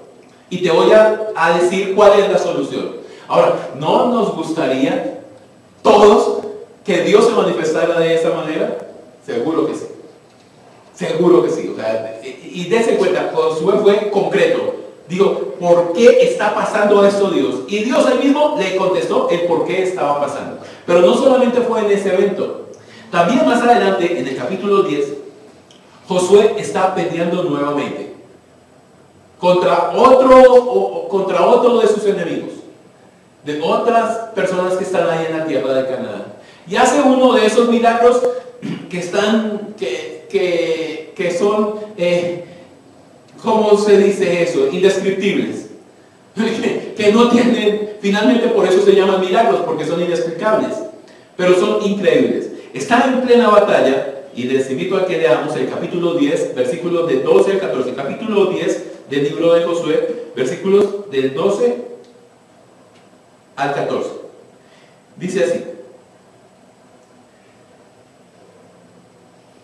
Y te voy a decir cuál es la solución. Ahora, ¿no nos gustaría todos que Dios se manifestara de esa manera? Seguro que sí. Seguro que sí. O sea, y dése cuenta, Josué fue concreto. Dijo, ¿por qué está pasando esto, Dios? Y Dios ahí mismo le contestó el por qué estaba pasando. Pero no solamente fue en ese evento. También más adelante, en el capítulo 10, Josué está peleando nuevamente contra otro de sus enemigos, de otras personas que están ahí en la tierra de Canaán. Y hace uno de esos milagros que son, ¿cómo se dice eso? Indescriptibles. Que no tienen, finalmente por eso se llaman milagros, porque son inexplicables, pero son increíbles. Está en plena batalla, y les invito a que leamos el capítulo 10, versículos del 12 al 14. Capítulo 10 del libro de Josué, versículos del 12 al 14. Dice así: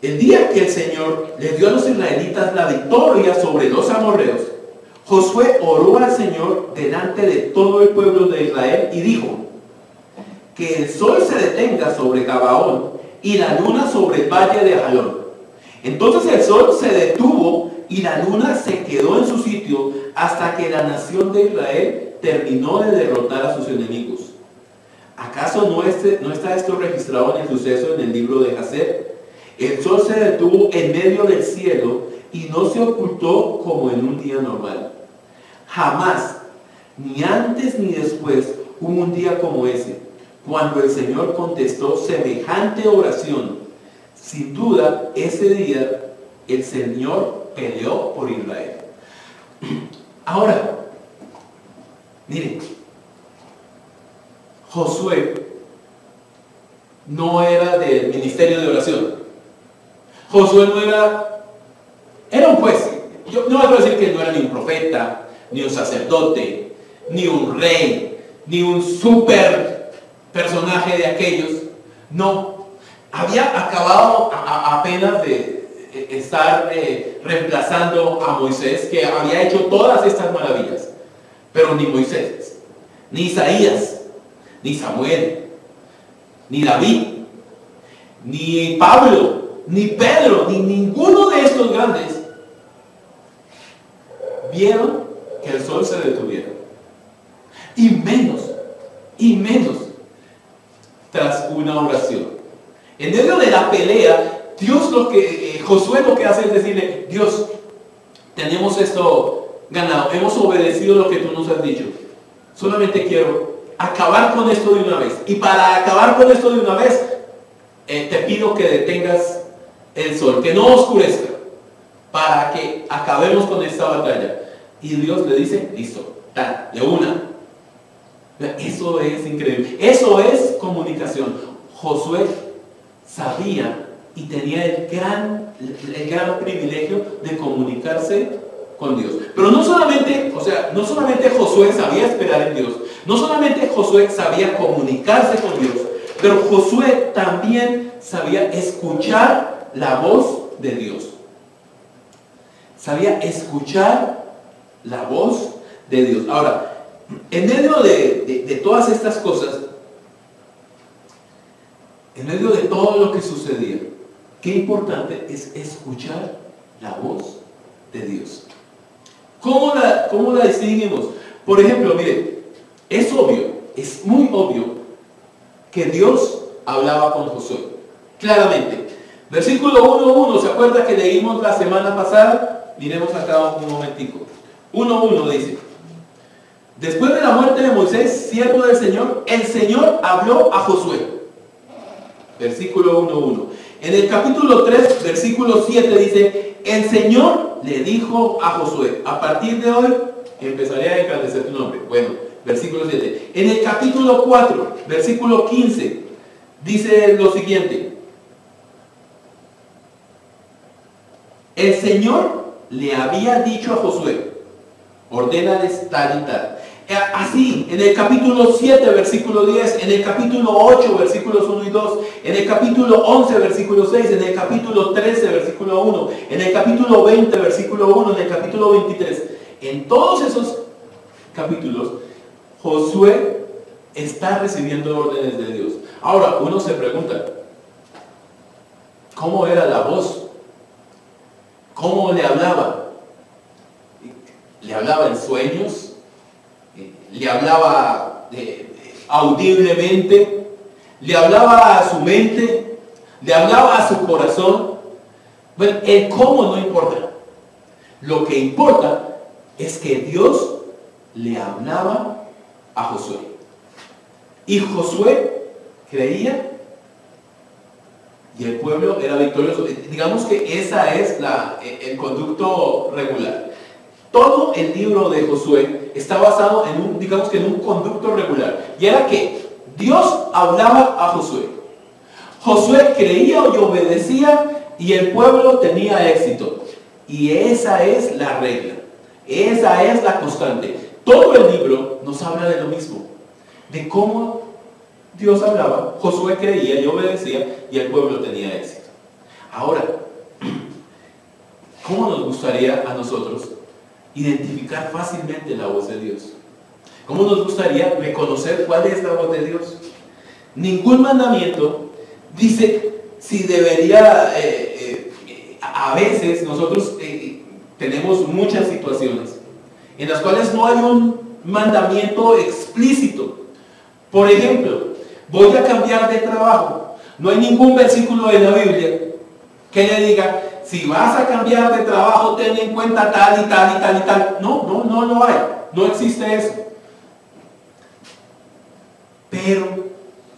el día que el Señor les dio a los israelitas la victoria sobre los amorreos, Josué oró al Señor delante de todo el pueblo de Israel y dijo: que el sol se detenga sobre Gabaón y la luna sobre el valle de Ajalón. Entonces el sol se detuvo y la luna se quedó en su sitio hasta que la nación de Israel terminó de derrotar a sus enemigos. ¿Acaso no está esto registrado en el suceso en el libro de Jacer? El sol se detuvo en medio del cielo y no se ocultó como en un día normal. Jamás, ni antes ni después, hubo un día como ese, cuando el Señor contestó semejante oración. Sin duda, ese día el Señor peleó por Israel. Ahora, miren, Josué no era del ministerio de oración. Josué no era un juez. Yo no voy a decir que no era ni un profeta, ni un sacerdote, ni un rey, ni un super personaje de aquellos. No, había acabado apenas de estar reemplazando a Moisés, que había hecho todas estas maravillas. Pero ni Moisés, ni Isaías, ni Samuel, ni David, ni Pablo, ni Pedro, ni ninguno de estos grandes vieron que el sol se detuviera. Y menos tras una oración. En medio de la pelea, Josué lo que hace es decirle: Dios, tenemos esto ganado, hemos obedecido lo que tú nos has dicho. Solamente quiero acabar con esto de una vez. Y para acabar con esto de una vez, te pido que detengas el sol, que no oscurezca, para que acabemos con esta batalla. Y Dios le dice: listo, de una. Eso es increíble. Eso es comunicación. Josué sabía y tenía el gran privilegio de comunicarse con Dios. Pero no solamente Josué sabía esperar en Dios, no solamente Josué sabía comunicarse con Dios, pero Josué también sabía escuchar la voz de Dios. Sabía escuchar la voz de Dios. Ahora, en medio de todas estas cosas, en medio de todo lo que sucedía, qué importante es escuchar la voz de Dios. ¿Cómo la distinguimos? Por ejemplo, mire, es muy obvio que Dios hablaba con Josué. Claramente. Versículo 1:1, ¿se acuerda que leímos la semana pasada? Miremos acá un momentico. 1:1 dice: después de la muerte de Moisés, siervo del Señor, el Señor habló a Josué. Versículo 1:1. En el capítulo 3, versículo 7 dice: el Señor le dijo a Josué: a partir de hoy empezaré a engrandecer tu nombre. Bueno, versículo 7. En el capítulo 4, versículo 15, dice lo siguiente: el Señor le había dicho a Josué: ordénales tal y tal. Así, en el capítulo 7, versículo 10, en el capítulo 8, versículos 1 y 2, en el capítulo 11, versículo 6, en el capítulo 13, versículo 1, en el capítulo 20, versículo 1, en el capítulo 23. En todos esos capítulos, Josué está recibiendo órdenes de Dios. Ahora, uno se pregunta, ¿cómo era la voz? ¿Cómo le hablaba? ¿Le hablaba en sueños? sueños, le hablaba audiblemente, le hablaba a su mente, le hablaba a su corazón. Bueno, el cómo no importa. Lo que importa es que Dios le hablaba a Josué. Y Josué creía y el pueblo era victorioso. Digamos que esa es el conducto regular. Todo el libro de Josué está basado en un conducto regular. Y era que Dios hablaba a Josué. Josué creía y obedecía y el pueblo tenía éxito. Y esa es la regla. Esa es la constante. Todo el libro nos habla de lo mismo. De cómo Dios hablaba, Josué creía y obedecía y el pueblo tenía éxito. Ahora, ¿cómo nos gustaría a nosotros identificar fácilmente la voz de Dios? ¿Cómo nos gustaría reconocer cuál es la voz de Dios? Ningún mandamiento dice si debería, a veces nosotros tenemos muchas situaciones en las cuales no hay un mandamiento explícito. Por ejemplo, voy a cambiar de trabajo. No hay ningún versículo de la Biblia que le diga, si vas a cambiar de trabajo, ten en cuenta tal y tal y tal y tal. No lo hay. No existe eso. Pero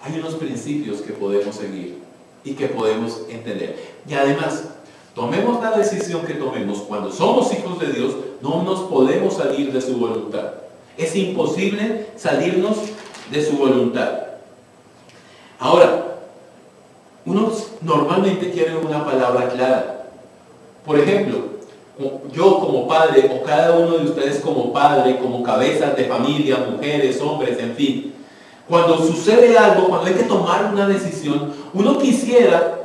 hay unos principios que podemos seguir y que podemos entender. Y además, tomemos la decisión que tomemos, cuando somos hijos de Dios, no nos podemos salir de su voluntad. Es imposible salirnos de su voluntad. Ahora, unos normalmente quieren una palabra clara. Por ejemplo, yo como padre, o cada uno de ustedes como padre, como cabezas de familia, mujeres, hombres, en fin, cuando sucede algo, cuando hay que tomar una decisión, uno quisiera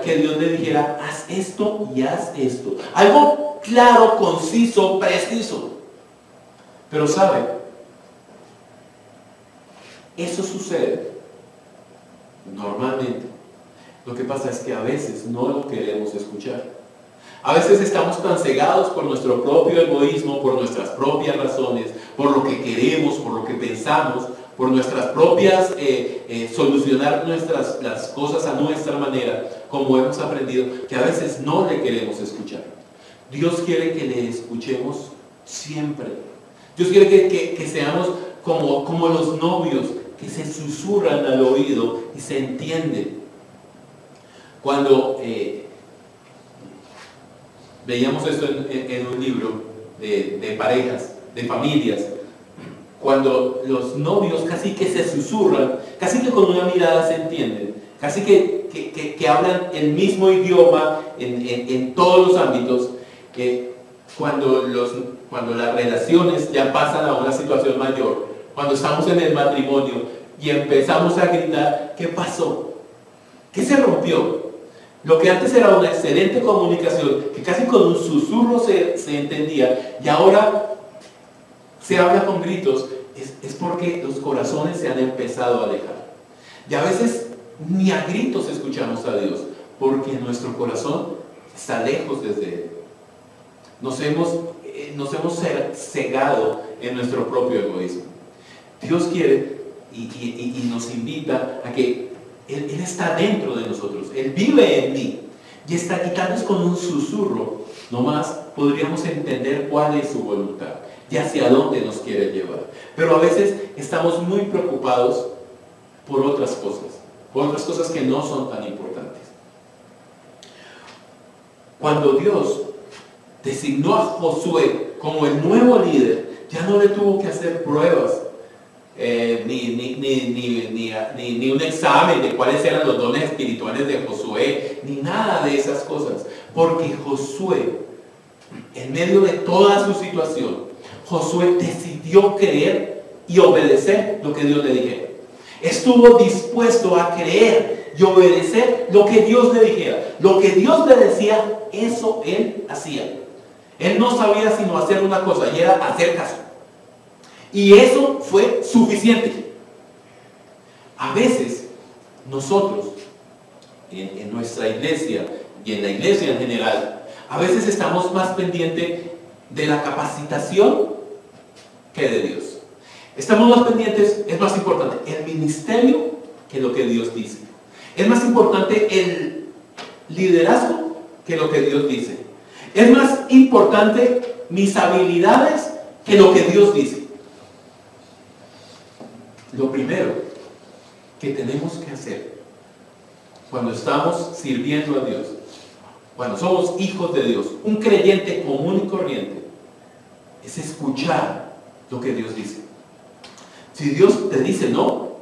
que Dios le dijera, haz esto y haz esto. Algo claro, conciso, preciso. Pero ¿sabe? Eso sucede normalmente. Lo que pasa es que a veces no lo queremos escuchar. A veces estamos tan cegados por nuestro propio egoísmo, por nuestras propias razones, por lo que queremos, por lo que pensamos, por nuestras propias, solucionar las cosas a nuestra manera, como hemos aprendido, que a veces no le queremos escuchar. Dios quiere que le escuchemos siempre. Dios quiere que seamos como los novios, que se susurran al oído y se entienden. Cuando veíamos esto en un libro de parejas, de familias, cuando los novios casi que se susurran, casi que con una mirada se entienden, casi que hablan el mismo idioma en todos los ámbitos, cuando las relaciones ya pasan a una situación mayor, cuando estamos en el matrimonio y empezamos a gritar, ¿qué pasó? ¿Qué se rompió? Lo que antes era una excelente comunicación, que casi con un susurro se entendía, y ahora se habla con gritos, es porque los corazones se han empezado a alejar. Y a veces ni a gritos escuchamos a Dios, porque nuestro corazón está lejos desde Él. Nos hemos cegado en nuestro propio egoísmo. Dios quiere y nos invita a que Él está dentro de nosotros, Él vive en mí, y tal vez con un susurro nomás podríamos entender cuál es su voluntad y hacia dónde nos quiere llevar. Pero a veces estamos muy preocupados por otras cosas que no son tan importantes. Cuando Dios designó a Josué como el nuevo líder, ya no le tuvo que hacer pruebas, ni un examen de cuáles eran los dones espirituales de Josué, ni nada de esas cosas, porque Josué, en medio de toda su situación, Josué decidió creer y obedecer lo que Dios le dijera. Estuvo dispuesto a creer y obedecer lo que Dios le dijera. Lo que Dios le decía, eso él hacía. Él no sabía sino hacer una cosa, y era hacer caso. Y eso fue suficiente. A veces nosotros, en nuestra iglesia y en la iglesia en general, a veces estamos más pendientes de la capacitación que de Dios. Estamos más pendientes, es más importante el ministerio que lo que Dios dice. Es más importante el liderazgo que lo que Dios dice. Es más importante mis habilidades que lo que Dios dice. Lo primero que tenemos que hacer cuando estamos sirviendo a Dios, cuando somos hijos de Dios, un creyente común y corriente, es escuchar lo que Dios dice. Si Dios te dice no,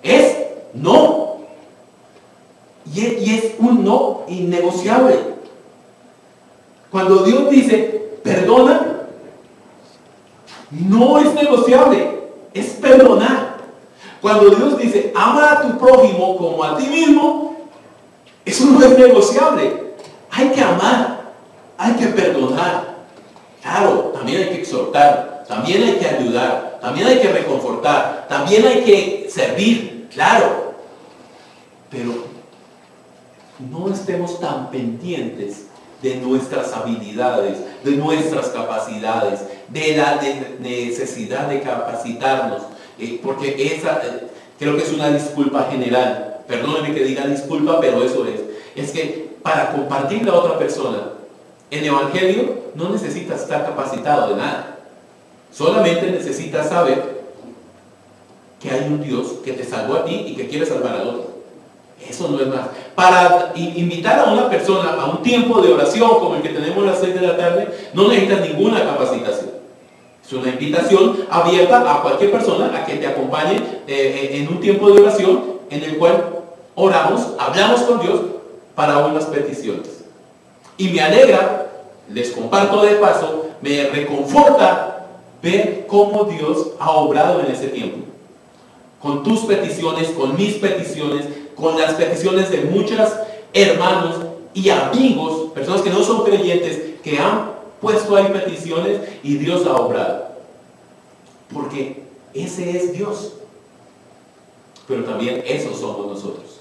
es no. Y es un no innegociable. Cuando Dios dice perdona, no es negociable, es perdonar. Cuando Dios dice ama a tu prójimo como a ti mismo, eso no es negociable. Hay que amar, hay que perdonar. Claro, también hay que exhortar, también hay que ayudar, también hay que reconfortar, también hay que servir, claro. Pero no estemos tan pendientes de nuestras habilidades, de nuestras capacidades, de la necesidad de capacitarnos, porque esa creo que es una disculpa general. Perdónenme que diga disculpa, pero eso es que para compartirle a otra persona el Evangelio no necesitas estar capacitado de nada. Solamente necesitas saber que hay un Dios que te salvó a ti y que quiere salvar al otro. Eso no es más. Para invitar a una persona a un tiempo de oración como el que tenemos a las 6 de la tarde, no necesitas ninguna capacitación. Es una invitación abierta a cualquier persona a que te acompañe en un tiempo de oración en el cual oramos, hablamos con Dios para unas peticiones. Y me alegra, les comparto de paso, me reconforta ver cómo Dios ha obrado en ese tiempo. Con tus peticiones, con mis peticiones, con las peticiones de muchos hermanos y amigos, personas que no son creyentes, que han puesto ahí peticiones y Dios ha obrado. Porque ese es Dios. Pero también esos somos nosotros.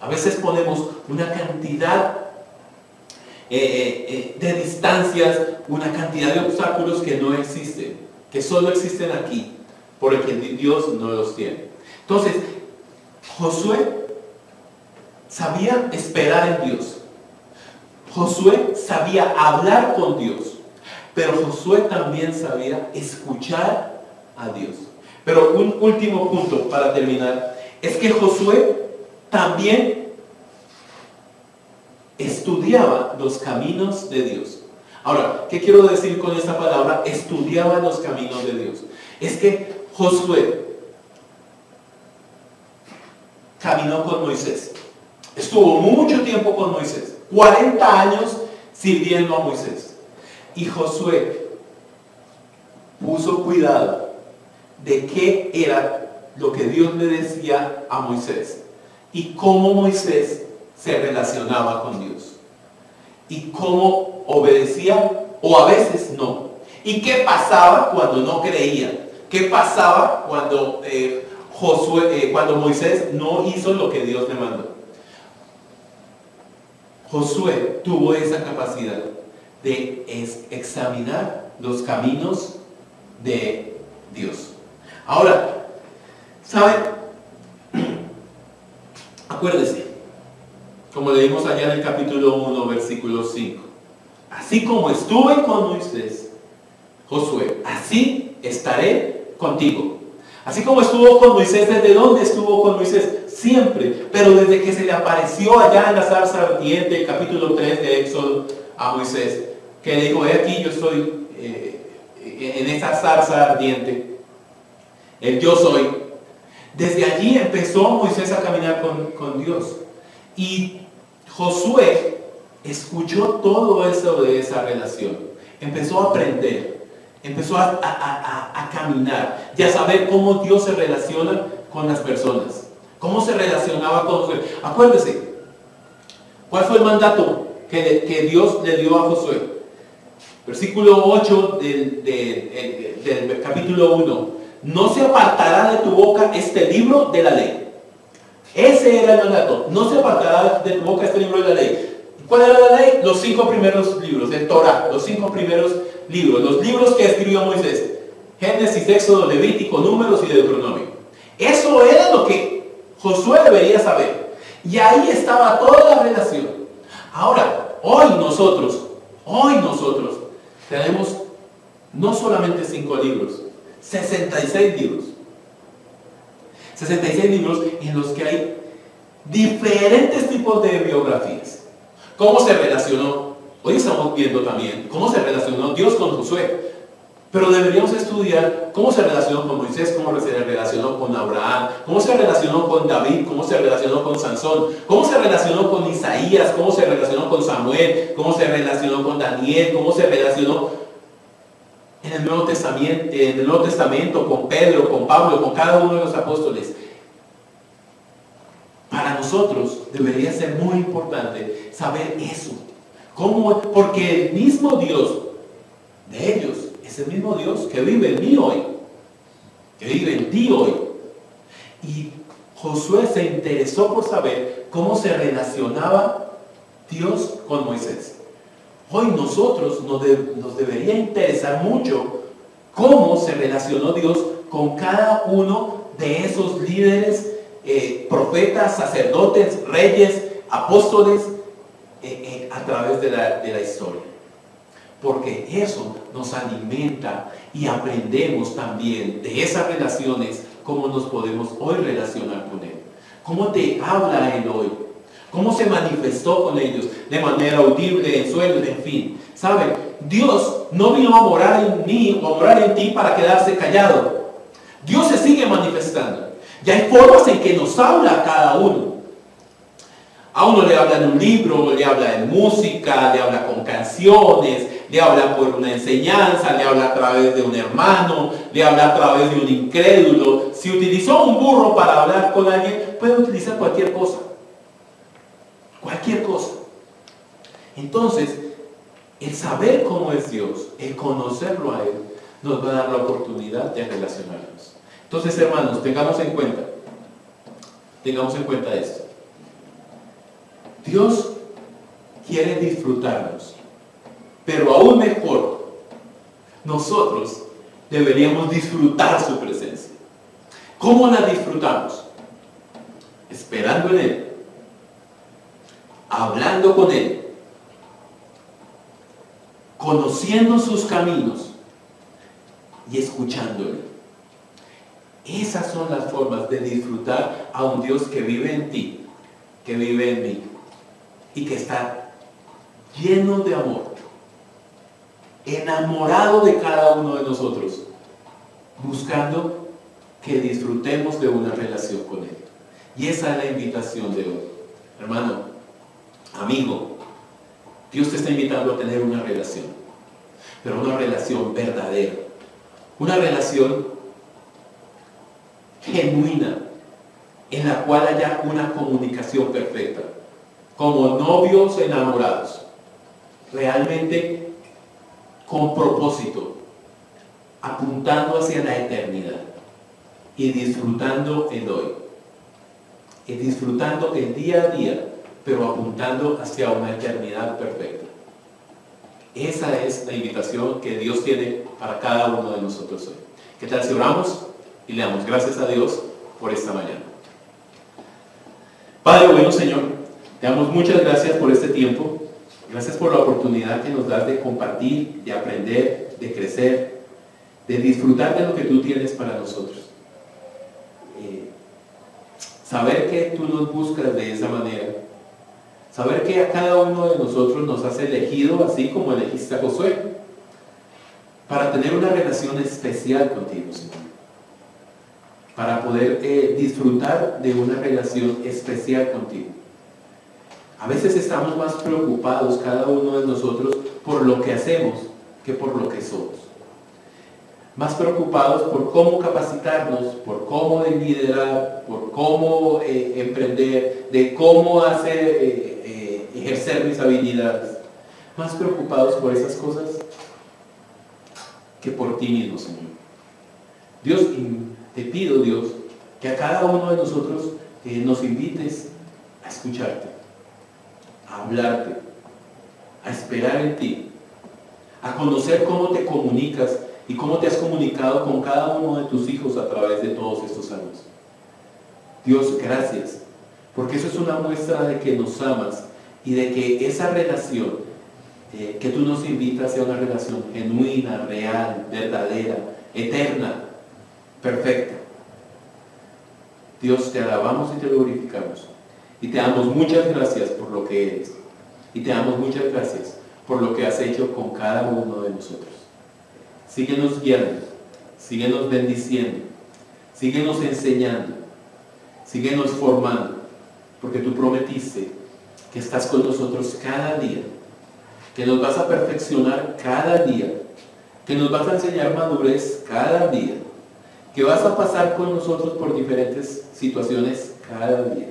A veces ponemos una cantidad de distancias, una cantidad de obstáculos que no existen, que solo existen aquí, porque Dios no los tiene. Entonces, Josué sabía esperar en Dios. Josué sabía hablar con Dios. Pero Josué también sabía escuchar a Dios. Pero un último punto para terminar, es que Josué también estudiaba los caminos de Dios. Ahora, ¿qué quiero decir con esta palabra? Estudiaba los caminos de Dios. Es que Josué caminó con Moisés. Estuvo mucho tiempo con Moisés. 40 años sirviendo a Moisés. Y Josué puso cuidado de qué era lo que Dios le decía a Moisés. Y cómo Moisés se relacionaba con Dios. Y cómo obedecía o a veces no. Y qué pasaba cuando no creía. ¿Qué pasaba cuando cuando Moisés no hizo lo que Dios le mandó? Josué tuvo esa capacidad de examinar los caminos de Dios. Ahora, ¿saben? Acuérdese, como leímos allá en el capítulo 1, versículo 5. Así como estuve con Moisés, Josué, así estaré contigo. Así como estuvo con Moisés, ¿desde dónde estuvo con Moisés? Siempre, pero desde que se le apareció allá en la zarza ardiente, el capítulo 3 de Éxodo a Moisés, que le dijo, he aquí yo estoy en esa zarza ardiente, el yo soy. Desde allí empezó Moisés a caminar con Dios. Y Josué escuchó todo eso de esa relación. Empezó a aprender, empezó a caminar y a saber cómo Dios se relaciona con las personas. ¿Cómo se relacionaba con Josué? Acuérdese, ¿cuál fue el mandato que Dios le dio a Josué? Versículo 8 del capítulo 1. No se apartará de tu boca este libro de la ley. Ese era el mandato. No se apartará de tu boca este libro de la ley. ¿Cuál era la ley? Los 5 primeros libros, el Torah, los 5 primeros libros, los libros que escribió Moisés. Génesis, Éxodo, Levítico, Números y Deuteronomio. Eso era lo que Josué debería saber. Y ahí estaba toda la relación. Ahora, hoy nosotros tenemos no solamente 5 libros, 66 libros. 66 libros en los que hay diferentes tipos de biografías. ¿Cómo se relacionó? Hoy estamos viendo también cómo se relacionó Dios con Josué. Pero deberíamos estudiar cómo se relacionó con Moisés, cómo se relacionó con Abraham, cómo se relacionó con David, cómo se relacionó con Sansón, cómo se relacionó con Isaías, cómo se relacionó con Samuel, cómo se relacionó con Daniel, cómo se relacionó en el Nuevo Testamento con Pedro, con Pablo, con cada uno de los apóstoles. Para nosotros debería ser muy importante saber eso. ¿Cómo? Porque el mismo Dios de ellos es el mismo Dios que vive en mí hoy, que vive en ti hoy. Y Josué se interesó por saber cómo se relacionaba Dios con Moisés. Hoy nosotros nos debería interesar mucho cómo se relacionó Dios con cada uno de esos líderes, profetas, sacerdotes, reyes, apóstoles, a través de la historia. Porque eso nos alimenta y aprendemos también de esas relaciones, cómo nos podemos hoy relacionar con Él. ¿Cómo te habla Él hoy? ¿Cómo se manifestó con ellos? De manera audible, en sueños, en fin. ¿Sabe? Dios no vino a morar en mí o a morar en ti para quedarse callado. Dios se sigue manifestando. Y hay formas en que nos habla a cada uno. A uno le habla en un libro, le habla en música, le habla con canciones, le habla por una enseñanza, le habla a través de un hermano, le habla a través de un incrédulo. Si utilizó un burro para hablar con alguien, puede utilizar cualquier cosa. Cualquier cosa. Entonces, el saber cómo es Dios, el conocerlo a Él, nos va a dar la oportunidad de relacionarnos. Entonces, hermanos, tengamos en cuenta esto. Dios quiere disfrutarnos, pero aún mejor, nosotros deberíamos disfrutar su presencia. ¿Cómo la disfrutamos? Esperando en Él, hablando con Él, conociendo sus caminos y escuchándole. Esas son las formas de disfrutar a un Dios que vive en ti, que vive en mí y que está lleno de amor, enamorado de cada uno de nosotros, buscando que disfrutemos de una relación con Él. Y esa es la invitación de hoy. Hermano, amigo, Dios te está invitando a tener una relación, pero una relación verdadera, una relación genuina, en la cual haya una comunicación perfecta, como novios enamorados, realmente con propósito, apuntando hacia la eternidad y disfrutando el hoy, y disfrutando el día a día, pero apuntando hacia una eternidad perfecta. Esa es la invitación que Dios tiene para cada uno de nosotros hoy. ¿Qué tal si oramos y le damos gracias a Dios por esta mañana? Padre bueno, Señor, te damos muchas gracias por este tiempo. Gracias por la oportunidad que nos das de compartir, de aprender, de crecer, de disfrutar de lo que tú tienes para nosotros. Saber que tú nos buscas de esa manera. Saber que a cada uno de nosotros nos has elegido así como elegiste a Josué, para tener una relación especial contigo, Señor. Para poder disfrutar de una relación especial contigo. A veces estamos más preocupados cada uno de nosotros por lo que hacemos que por lo que somos. Más preocupados por cómo capacitarnos, por cómo liderar, por cómo emprender, de cómo ejercer mis habilidades. Más preocupados por esas cosas que por ti mismo, Señor. Dios, te pido, Dios, que a cada uno de nosotros nos invites a escucharte, a hablarte, a esperar en ti, a conocer cómo te comunicas y cómo te has comunicado con cada uno de tus hijos a través de todos estos años. Dios, gracias, porque eso es una muestra de que nos amas y de que esa relación que tú nos invitas sea una relación genuina, real, verdadera, eterna, perfecta. Dios, te alabamos y te glorificamos. Y te damos muchas gracias por lo que eres. Y te damos muchas gracias por lo que has hecho con cada uno de nosotros. Síguenos guiando, síguenos bendiciendo, síguenos enseñando, síguenos formando, porque tú prometiste que estás con nosotros cada día, que nos vas a perfeccionar cada día, que nos vas a enseñar madurez cada día, que vas a pasar con nosotros por diferentes situaciones cada día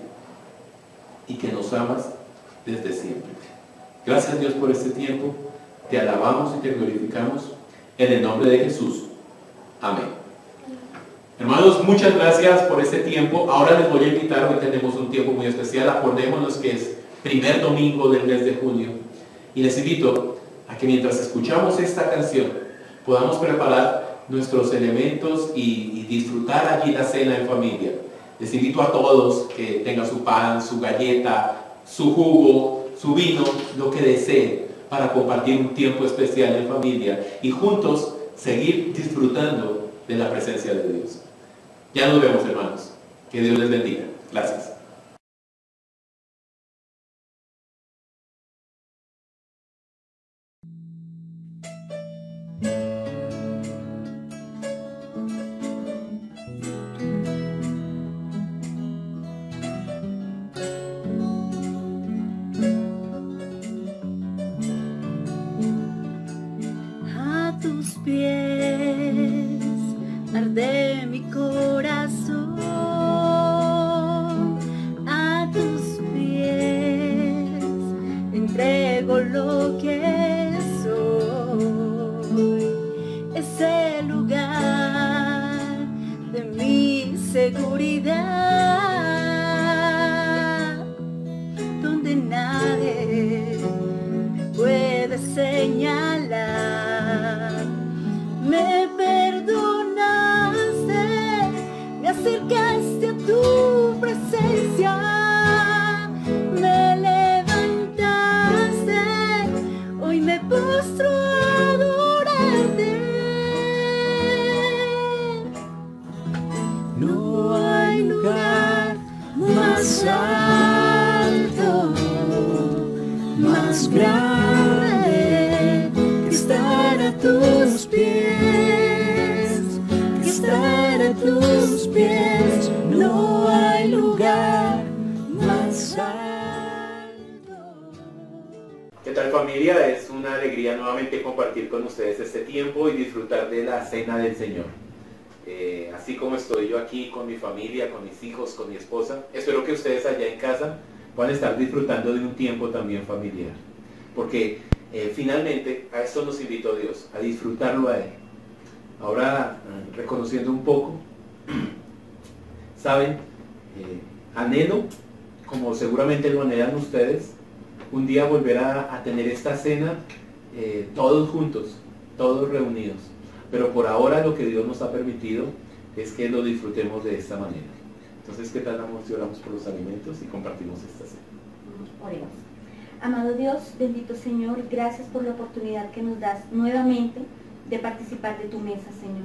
y que nos amas desde siempre. Gracias, Dios, por este tiempo. Te alabamos y te glorificamos en el nombre de Jesús. Amén. Hermanos, muchas gracias por este tiempo. Ahora les voy a invitar, hoy tenemos un tiempo muy especial, acordémonos que es primer domingo del mes de junio, y les invito a que mientras escuchamos esta canción podamos preparar nuestros elementos y disfrutar allí la cena en familia. Les invito a todos que tengan su pan, su galleta, su jugo, su vino, lo que deseen, para compartir un tiempo especial en familia y juntos seguir disfrutando de la presencia de Dios. Ya nos vemos, hermanos. Que Dios les bendiga. Gracias. Arde mi corazón, a tus pies entrego lo que soy. Es el lugar de mi seguridad, donde nadie puede señalar. Me perdonaste, me acercaste a tu presencia, me levantaste, hoy me postro a adorarte. No hay lugar más alto, más grande que estar a tus pies, que estar a tus pies. No hay lugar más alto. ¿Qué tal, familia? Es una alegría nuevamente compartir con ustedes este tiempo y disfrutar de la cena del Señor. Así como estoy yo aquí con mi familia, con mis hijos, con mi esposa, espero que ustedes allá en casa puedan estar disfrutando de un tiempo también familiar. Porque finalmente a esto nos invitó Dios, a disfrutarlo a Él. Ahora, reconociendo un poco, saben, anhelo, como seguramente lo anhelan ustedes, un día volver a tener esta cena todos juntos, todos reunidos. Pero por ahora lo que Dios nos ha permitido es que lo disfrutemos de esta manera. Entonces, ¿qué tal si oramos por los alimentos y compartimos esta cena? Oremos. Amado Dios, bendito Señor, gracias por la oportunidad que nos das nuevamente de participar de tu mesa, Señor.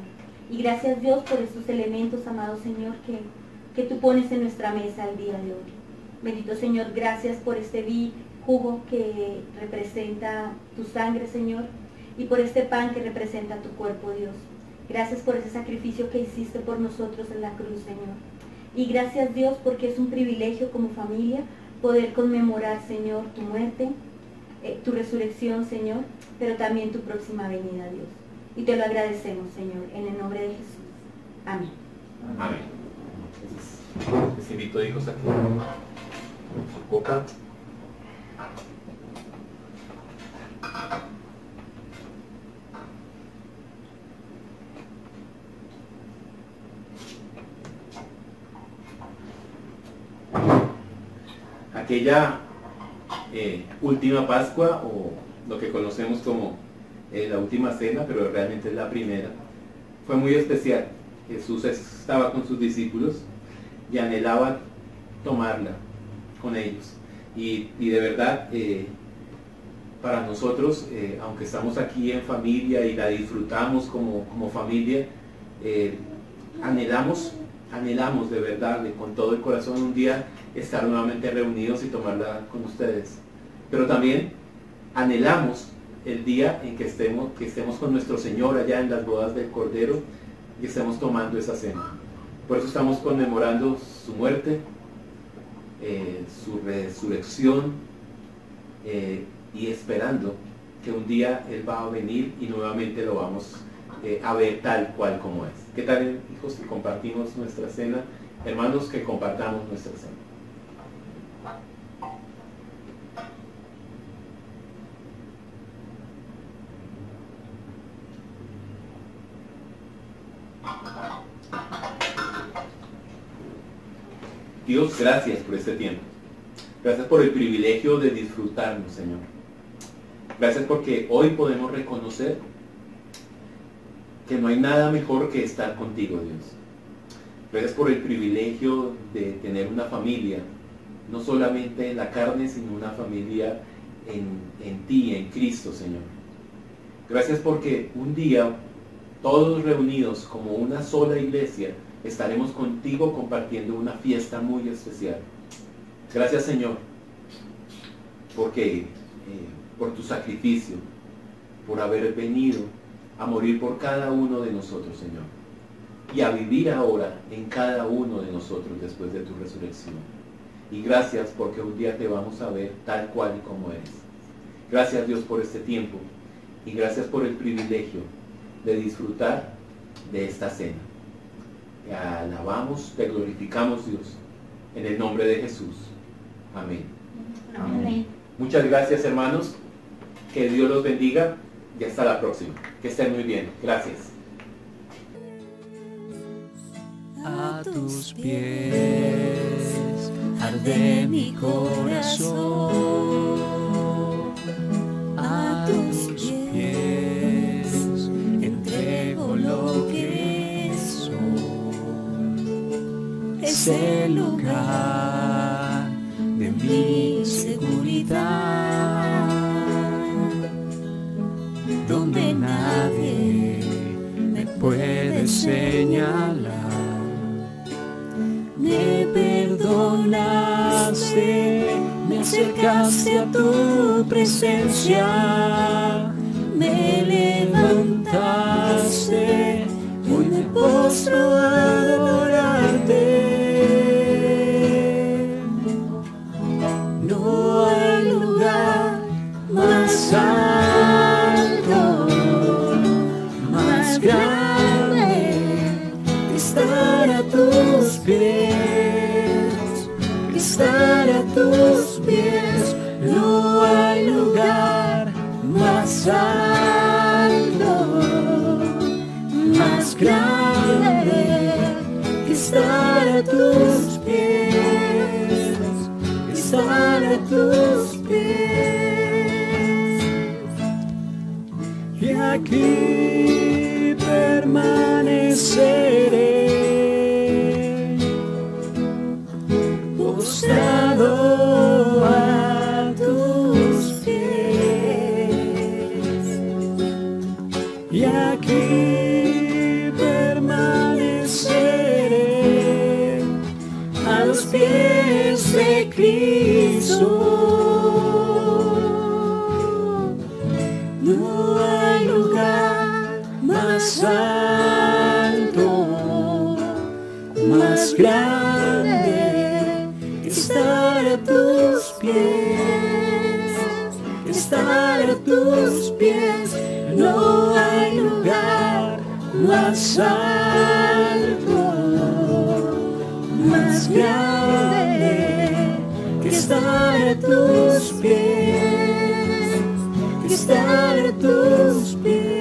Y gracias, Dios, por estos elementos, amado Señor, que tú pones en nuestra mesa el día de hoy. Bendito Señor, gracias por este jugo que representa tu sangre, Señor, y por este pan que representa tu cuerpo, Dios. Gracias por ese sacrificio que hiciste por nosotros en la cruz, Señor. Y gracias, Dios, porque es un privilegio como familia poder conmemorar, Señor, tu muerte, tu resurrección, Señor, pero también tu próxima venida, Dios. Y te lo agradecemos, Señor, en el nombre de Jesús. Amén. Amén. Entonces, les invito, hijos, a que con su coca. Aquella última Pascua o lo que conocemos como la última cena, pero realmente es la primera. Fue muy especial. Jesús estaba con sus discípulos y anhelaba tomarla con ellos. Y de verdad, para nosotros, aunque estamos aquí en familia y la disfrutamos como familia, anhelamos de verdad, con todo el corazón, un día estar nuevamente reunidos y tomarla con ustedes. Pero también anhelamos el día en que estemos con nuestro Señor allá en las bodas del Cordero y estemos tomando esa cena. Por eso estamos conmemorando su muerte, su resurrección, y esperando que un día Él va a venir y nuevamente lo vamos a ver tal cual como es. ¿Qué tal, hijos, si compartimos nuestra cena? Hermanos, que compartamos nuestra cena. Dios, gracias por este tiempo. Gracias por el privilegio de disfrutarnos, Señor. Gracias porque hoy podemos reconocer que no hay nada mejor que estar contigo, Dios. Gracias por el privilegio de tener una familia, no solamente en la carne, sino una familia en ti, en Cristo, Señor. Gracias porque un día, todos reunidos como una sola iglesia, estaremos contigo compartiendo una fiesta muy especial. Gracias, Señor, porque por tu sacrificio, por haber venido a morir por cada uno de nosotros, Señor, y a vivir ahora en cada uno de nosotros después de tu resurrección. Y gracias porque un día te vamos a ver tal cual y como eres. Gracias, Dios, por este tiempo y gracias por el privilegio de disfrutar de esta cena. Te alabamos, te glorificamos, Dios, en el nombre de Jesús. Amén. Amén. Muchas gracias, hermanos. Que Dios los bendiga y hasta la próxima. Que estén muy bien. Gracias. A tus pies arde mi corazón. A tus pies entrego lo que soy. Es el lugar de mi seguridad, donde nadie me puede señalar. Me perdonaste, me acercaste a tu presencia, me levantaste, hoy me postro a adorarte. No hay lugar más alto, más grande que estar a tus pies, que estar a tus pies. No hay lugar más alto, más grande que estar a tus pies, que estar a tus pies. Y aquí permaneceré, postrado a tus pies. Y aquí permaneceré a los pies de Cristo. No hay lugar más alto, más grande que estar a tus pies, que estar a tus pies. No hay lugar más alto, más grande que estar a tus pies, que estar a tus pies.